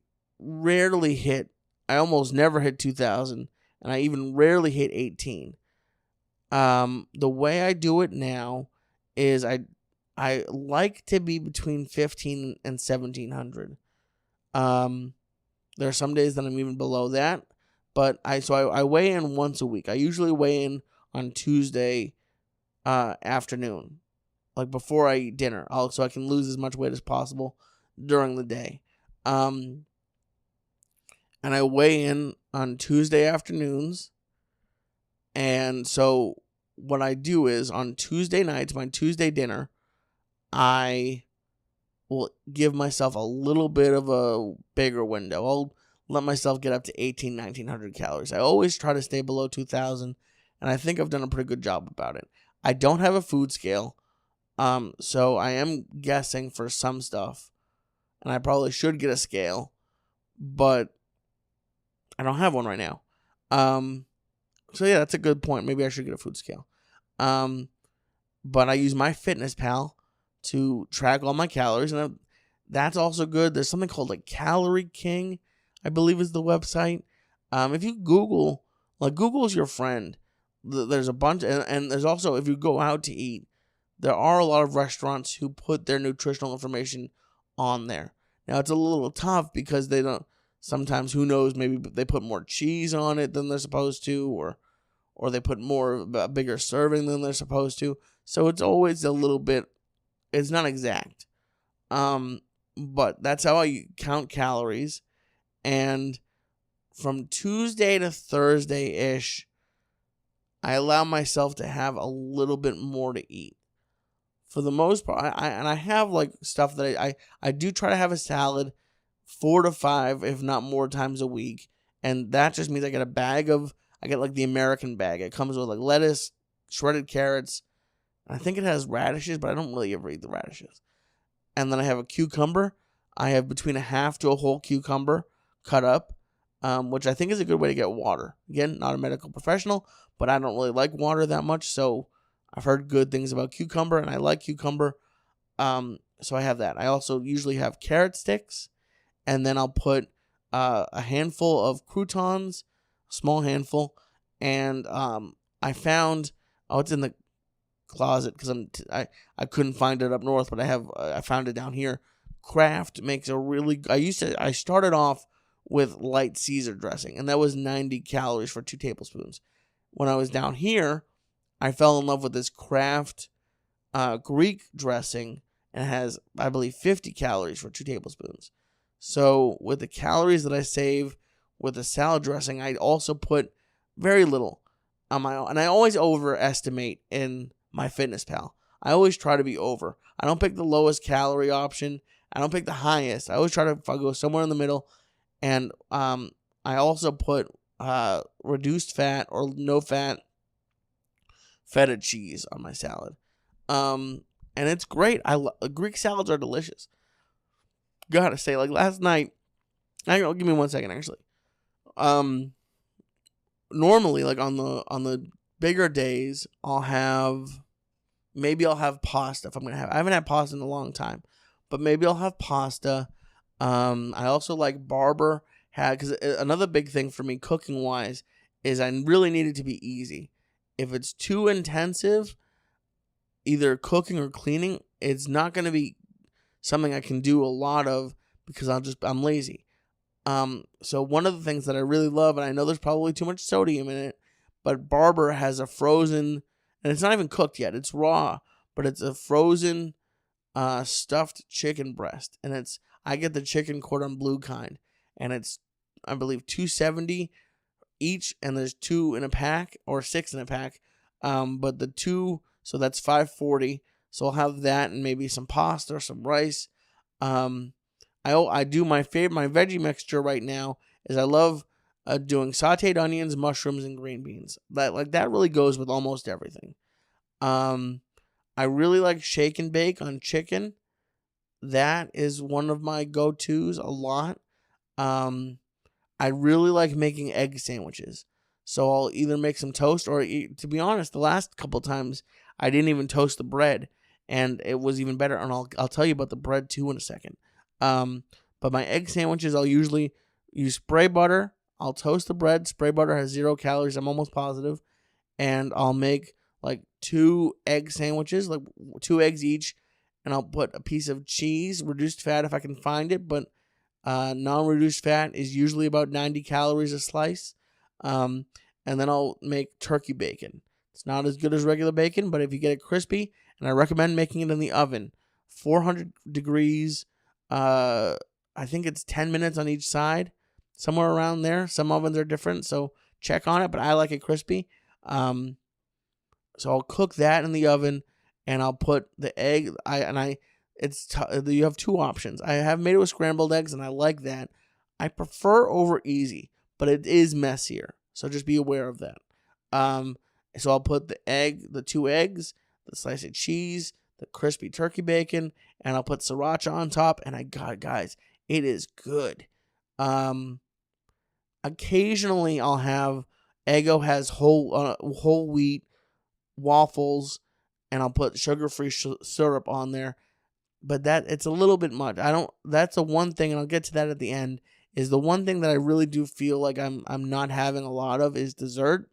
almost never hit 2,000, and I even rarely hit 18. The way I do it now is I like to be between 15 and 1,700. There are some days that I'm even below that, but I weigh in once a week. I usually weigh in on Tuesday afternoon, like before I eat dinner, so I can lose as much weight as possible during the day. And I weigh in on Tuesday afternoons. And so what I do is on Tuesday nights, my Tuesday dinner, I will give myself a little bit of a bigger window. I'll let myself get up to 1,900 calories. I always try to stay below 2,000, and I think I've done a pretty good job about it. I don't have a food scale, so I am guessing for some stuff, and I probably should get a scale, but I don't have one right now. So yeah, that's a good point. Maybe I should get a food scale. But I use MyFitnessPal to track all my calories, and that's also good. There's something called like Calorie King, I believe is the website. If you Google, Google's your friend. There's a bunch, and there's also, if you go out to eat, there are a lot of restaurants who put their nutritional information on there. Now, it's a little tough because they don't, sometimes, who knows, maybe they put more cheese on it than they're supposed to, or they put a bigger serving than they're supposed to. So it's always a little bit, it's not exact. But that's how I count calories. And from Tuesday to Thursday-ish, I allow myself to have a little bit more to eat. For the most part, I have like stuff that I do try to have a salad 4 to 5, if not more times a week. And that just means I get like the American bag. It comes with like lettuce, shredded carrots. I think it has radishes, but I don't really ever eat the radishes. And then I have a cucumber. I have between a half to a whole cucumber cut up, which I think is a good way to get water. Again, not a medical professional, but I don't really like water that much, so I've heard good things about cucumber, and I like cucumber. So I have that. I also usually have carrot sticks, and then I'll put a handful of croutons, a small handful, and I found, it's in the closet because I couldn't find it up north, but I found it down here. Kraft makes I started off with light Caesar dressing, and that was 90 calories for 2 tablespoons. When I was down here, I fell in love with this Kraft Greek dressing, and it has, I believe, 50 calories for 2 tablespoons. So with the calories that I save with the salad dressing, I also put very little on my own, and I always overestimate in MyFitnessPal. I always try to be over. I don't pick the lowest calorie option. I don't pick the highest. I always try to go somewhere in the middle. And I also put reduced fat or no fat feta cheese on my salad. And it's great. Greek salads are delicious. Gotta say, like last night, give me 1 second actually. Normally, like on the bigger days, I'll have pasta if I'm gonna have. I haven't had pasta in a long time, but maybe I'll have pasta. I also like Barber because another big thing for me cooking wise is I really need it to be easy. If it's too intensive, either cooking or cleaning, it's not going to be something I can do a lot of because I'm lazy. So one of the things that I really love, and I know there's probably too much sodium in it, but Barber has a frozen, and it's not even cooked yet. It's raw, but it's a frozen stuffed chicken breast, and I get the chicken cordon bleu kind, and it's I believe $2.70 each, and there's 2 in a pack or 6 in a pack. But the 2, so that's $5.40. So I'll have that and maybe some pasta or some rice. I do my veggie mixture right now is I love doing sautéed onions, mushrooms, and green beans. That really goes with almost everything. I really like shake and bake on chicken. That is one of my go-tos a lot. I really like making egg sandwiches. So I'll either make some toast or, to be honest, the last couple times I didn't even toast the bread, and it was even better. And I'll tell you about the bread too in a second. But my egg sandwiches, I'll usually use spray butter. I'll toast the bread. Spray butter has 0 calories, I'm almost positive. And I'll make like 2 egg sandwiches, like 2 eggs each. And I'll put a piece of cheese, reduced fat if I can find it, but non-reduced fat is usually about 90 calories a slice. And then I'll make turkey bacon. It's not as good as regular bacon, but if you get it crispy, and I recommend making it in the oven, 400 degrees, I think it's 10 minutes on each side, somewhere around there. Some ovens are different, so check on it, but I like it crispy. So I'll cook that in the oven, and I'll put the egg. You have 2 options. I have made it with scrambled eggs, and I like that. I prefer over easy, but it is messier, so just be aware of that. So I'll put the 2 eggs, the slice of cheese, the crispy turkey bacon, and I'll put sriracha on top. And guys, it is good. Occasionally I'll have Eggo has whole wheat waffles, and I'll put sugar-free syrup on there. But it's a little bit much. That's the one thing, and I'll get to that at the end, is the one thing that I really do feel like I'm not having a lot of is dessert.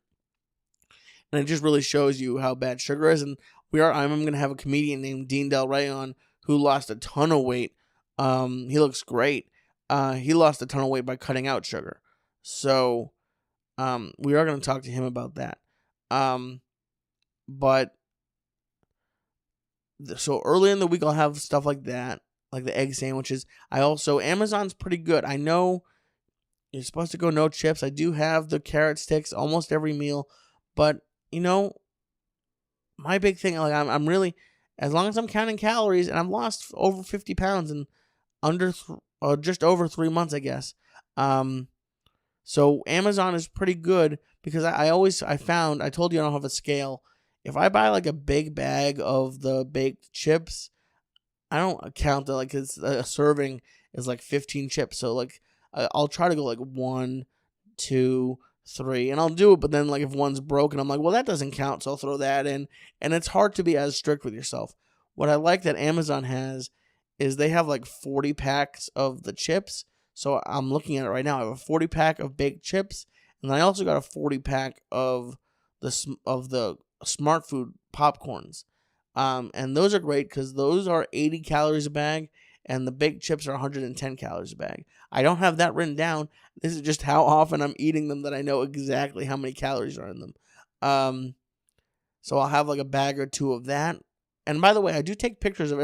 And it just really shows you how bad sugar is. And I'm going to have a comedian named Dean Del Rey on who lost a ton of weight. He looks great. He lost a ton of weight by cutting out sugar. So we are going to talk to him about that. So early in the week, I'll have stuff like that, like the egg sandwiches. Amazon's pretty good. I know you're supposed to go no chips. I do have the carrot sticks almost every meal, but my big thing, like I'm really, as long as I'm counting calories, and I've lost over 50 pounds in just over 3 months, I guess. So Amazon is pretty good because I told you I don't have a scale. If I buy like a big bag of the baked chips, I don't count that, like a serving is like 15 chips. So like I'll try to go like 1, 2, 3, and I'll do it. But then like if one's broken, I'm like, well, that doesn't count, so I'll throw that in. And it's hard to be as strict with yourself. What I like that Amazon has is they have like 40 packs of the chips. So I'm looking at it right now. I have a 40 pack of baked chips, and I also got a 40 pack of the Smart Food popcorns. And those are great because those are 80 calories a bag, and the baked chips are 110 calories a bag. I don't have that written down. This is just how often I'm eating them that I know exactly how many calories are in them. So I'll have like a bag or 2 of that. And by the way, I do take pictures of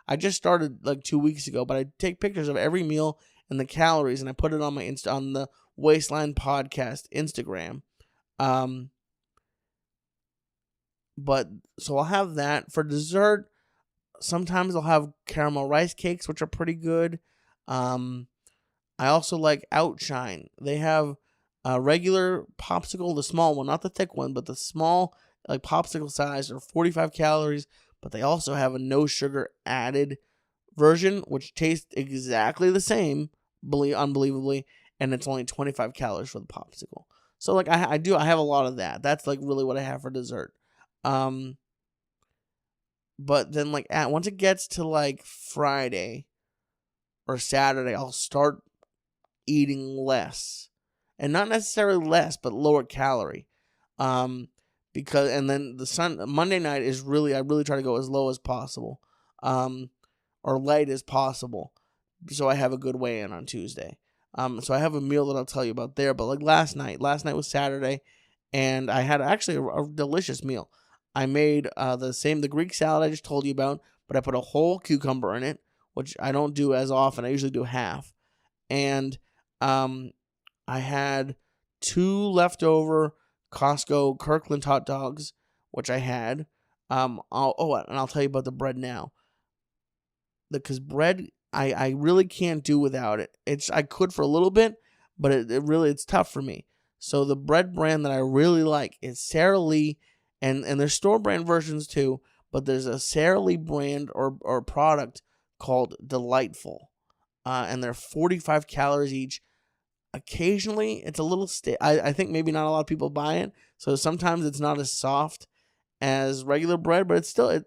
I just started like 2 weeks ago, but I take pictures of every meal and the calories, and I put it on on the Waistline Podcast Instagram. But so I'll have that for dessert. Sometimes I'll have caramel rice cakes, which are pretty good. Um, I also like Outshine. They have a regular popsicle, the small one, not the thick one, but the small, like popsicle size, are 45 calories. But they also have a no sugar added version, which tastes exactly the same, unbelievably, and it's only 25 calories for the popsicle. So like I have a lot of that. That's like really what I have for dessert. Um, but then like once it gets to like Friday or Saturday, I'll start eating less, and not necessarily less, but lower calorie. Um, because and then Monday night is really I really try to go as low as possible, or light as possible, so I have a good weigh in on Tuesday. So I have a meal that I'll tell you about there. But like last night was Saturday, and I had actually a delicious meal. I made the Greek salad I just told you about, but I put a whole cucumber in it, which I don't do as often. I usually do half. And I had 2 leftover Costco Kirkland hot dogs, which I had. And I'll tell you about the bread now. Because bread, I really can't do without it. I could for a little bit, but it's tough for me. So the bread brand that I really like is Sara Lee, and there's store brand versions too, but there's a Sara Lee brand or product called Delightful, and they're 45 calories each. Occasionally, it's a little I think maybe not a lot of people buy it, so sometimes it's not as soft as regular bread, but it's still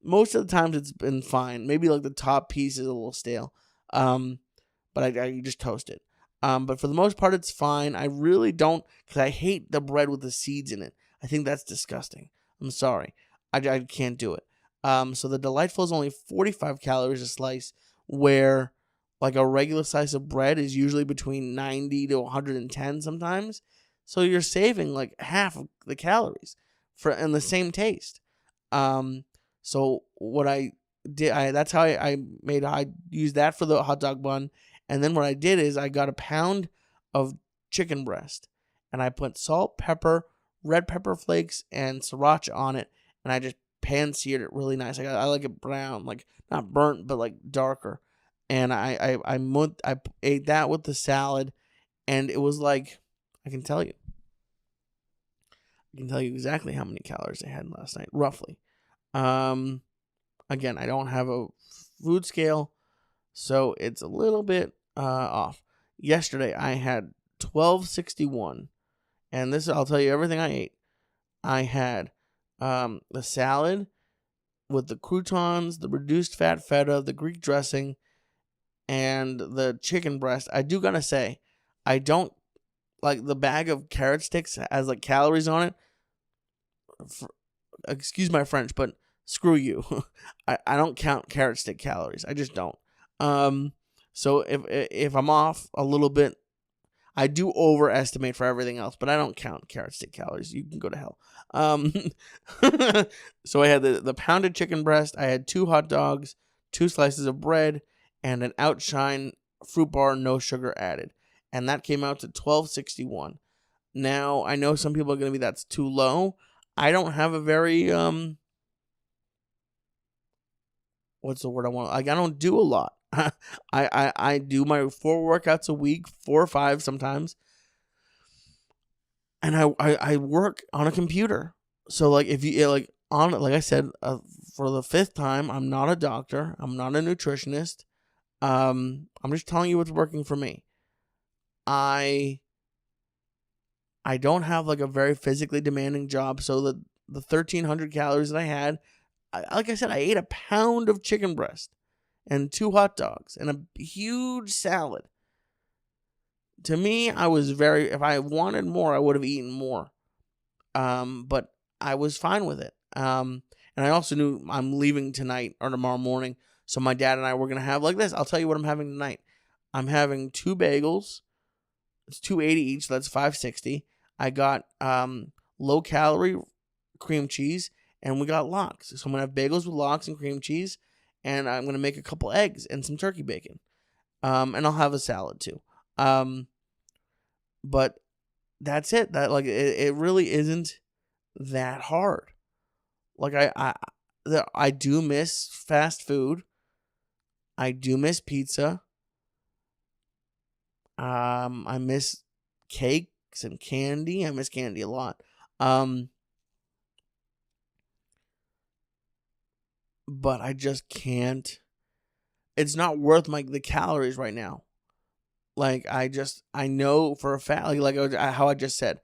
most of the times it's been fine. Maybe like the top piece is a little stale, but I just toast it. But for the most part, it's fine. I really don't, because I hate the bread with the seeds in it. I think that's disgusting. I'm sorry, I can't do it. So the Delightful is only 45 calories a slice, where like a regular slice of bread is usually between 90 to 110 sometimes. So you're saving like half of the calories and the same taste. So what I did, that's how I used that for the hot dog bun. And then what I did is I got a pound of chicken breast, and I put salt, pepper, red pepper flakes, and sriracha on it. And I just pan-seared it really nice. I like it brown, like not burnt, but like darker. And I ate that with the salad, and it was like, I can tell you exactly how many calories I had last night, roughly. Again, I don't have a food scale, so it's a little bit off. Yesterday I had 1261, and this, I'll tell you everything I ate. I had the salad with the croutons, the reduced fat feta, the Greek dressing, and the chicken breast. I do gotta say, I don't like the bag of carrot sticks has like calories on it. Excuse my French, but screw you. I don't count carrot stick calories. I just don't. So if I'm off a little bit, I do overestimate for everything else, but I don't count carrot stick calories. You can go to hell. So I had the pounded chicken breast. I had 2 hot dogs, 2 slices of bread, and an Outshine fruit bar, no sugar added. And that came out to 1261. Now, I know some people are going to be, that's too low. I don't have a very, what's the word I want? Like, I don't do a lot. I do my 4 workouts a week, 4 or 5 sometimes. And I work on a computer. So like if you like I said, for the 5th time, I'm not a doctor. I'm not a nutritionist. I'm just telling you what's working for me. I don't have like a very physically demanding job, so the 1,300 calories that I had, like I said, I ate a pound of chicken breast and 2 hot dogs and a huge salad. To me, if I wanted more, I would have eaten more. But I was fine with it. And I also knew I'm leaving tonight or tomorrow morning, so my dad and I were going to have like this. I'll tell you what I'm having tonight. I'm having 2 bagels. It's $2.80 each, so that's $5.60. I got low calorie cream cheese, and we got lox. So I'm gonna have bagels with lox and cream cheese, and I'm gonna make a couple eggs and some turkey bacon. And I'll have a salad too. But that's it. That like it really isn't that hard. Like I do miss fast food. I do miss pizza. I miss cakes and candy. I miss candy a lot. But I just can't. It's not worth the calories right now. Like I know for a fact, how I just said,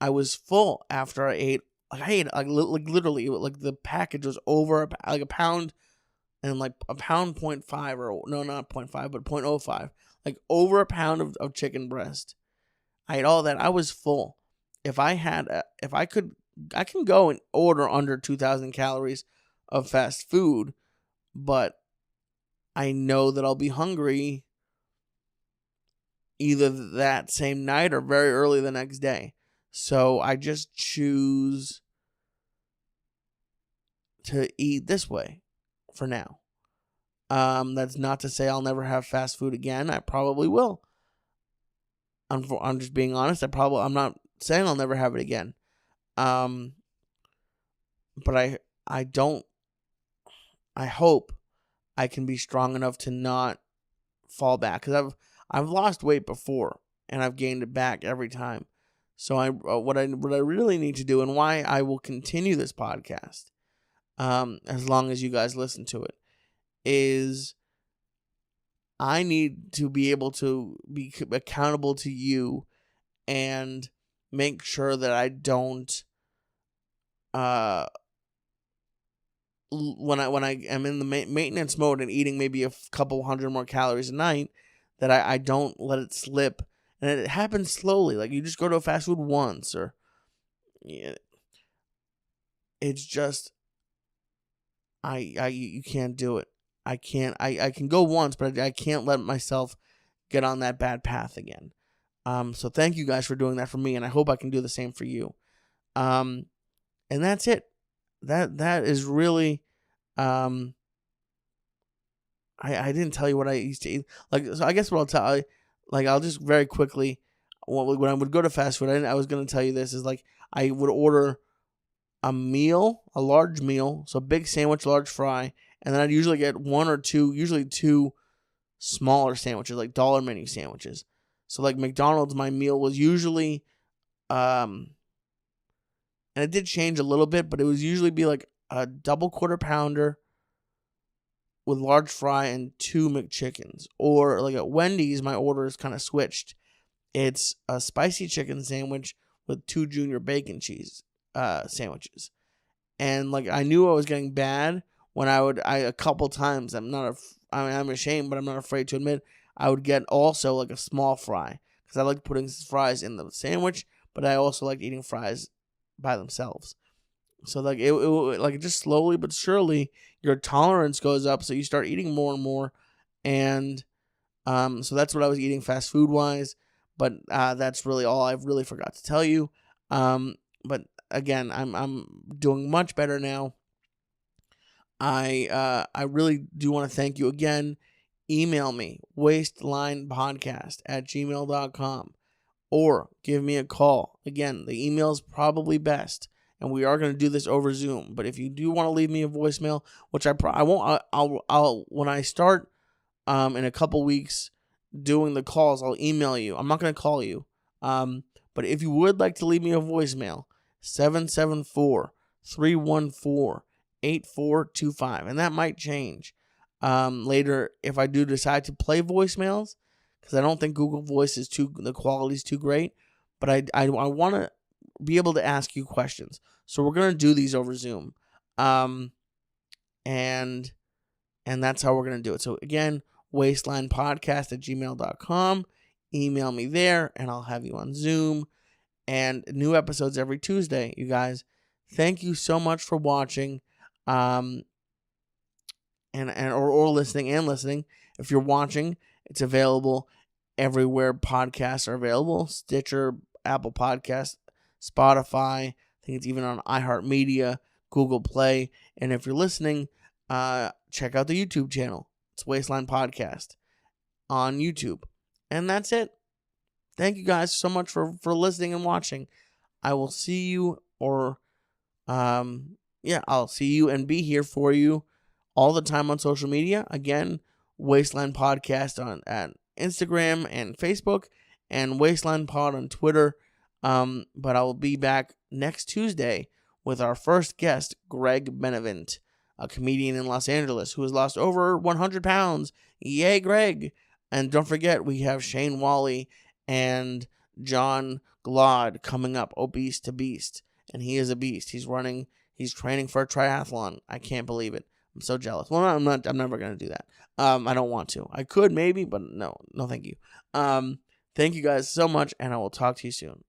I was full after I ate. Like I ate like literally, like the package was over like a pound and like a pound 0.5, or no, not 0.5, but 0.05, like over a pound of chicken breast. I ate all that. I was full. If I could, I can go and order under 2,000 calories of fast food, but I know that I'll be hungry either that same night or very early the next day. So I just choose to eat this way for now. That's not to say I'll never have fast food again. I probably will. I'm just being honest. I'm not saying I'll never have it again. But I don't. I hope I can be strong enough to not fall back, because I've lost weight before and I've gained it back every time. So what I really need to do, and why I will continue this podcast, as long as you guys listen to it, is I need to be able to be accountable to you and make sure that I don't when I am in the maintenance mode and eating maybe a couple hundred more calories a night, that I don't let it slip. And it happens slowly. Like, you just go to a fast food once, or it's just you can't do it. I can go once, but I can't let myself get on that bad path again. So thank you guys for doing that for me, and I hope I can do the same for you. And that's it. That is really, I didn't tell you what I used to eat. Like, so I guess what I'll tell you, like, I'll just very quickly, when I would go to fast food, I was going to tell you this, is like, I would order a large meal, so a big sandwich, large fry, and then I'd usually get one or two, usually two smaller sandwiches, like dollar menu sandwiches. So like McDonald's, my meal was usually, and it did change a little bit, but it was usually be like a double quarter pounder with large fry and 2 McChickens. Or like at Wendy's, my order is kind of switched. It's a spicy chicken sandwich with 2 junior bacon cheese sandwiches. And like, I knew I was getting bad when I a couple times, I'm ashamed, but I'm not afraid to admit, I would get also like a small fry, because I like putting fries in the sandwich, but I also like eating fries by themselves. So like it like, just slowly but surely your tolerance goes up, so you start eating more and more. And so that's what I was eating fast food wise. But that's really all I've really forgot to tell you. But again, I'm doing much better now. I really do want to thank you again. Email me, wastelinepodcast@gmail.com, or give me a call. Again, the email is probably best, and we are going to do this over Zoom. But if you do want to leave me a voicemail, which I won't, I'll when I start in a couple weeks doing the calls, I'll email you. I'm not going to call you. But if you would like to leave me a voicemail, 774-314-8425, and that might change later if I do decide to play voicemails, because I don't think Google Voice the quality is too great. But I want to be able to ask you questions, so we're gonna do these over Zoom, and that's how we're gonna do it. So again, wastelinepodcast@gmail.com. Email me there, and I'll have you on Zoom. And new episodes every Tuesday, you guys. Thank you so much for watching, or listening. If you're watching, it's available everywhere podcasts are available: Stitcher, Apple Podcasts, Spotify. I think it's even on iHeartMedia, Google Play. And if you're listening, check out the YouTube channel. It's Wasteline Podcast on YouTube. And that's it. Thank you guys so much for listening and watching. I will see you, or yeah, I'll see you and be here for you all the time on social media. Again, Wasteland Podcast on at Instagram and Facebook, and Wasteland Pod on Twitter. But I will be back next Tuesday with our first guest, Greg Benevent, a comedian in Los Angeles who has lost over 100 pounds. Yay, Greg! And don't forget, we have Shane Wally and John Glod coming up, Obese to Beast. And he is a beast. He's training for a triathlon. I can't believe it. I'm so jealous. Well, I'm never going to do that. I don't want to. I could maybe, but no, thank you. Thank you guys so much, and I will talk to you soon.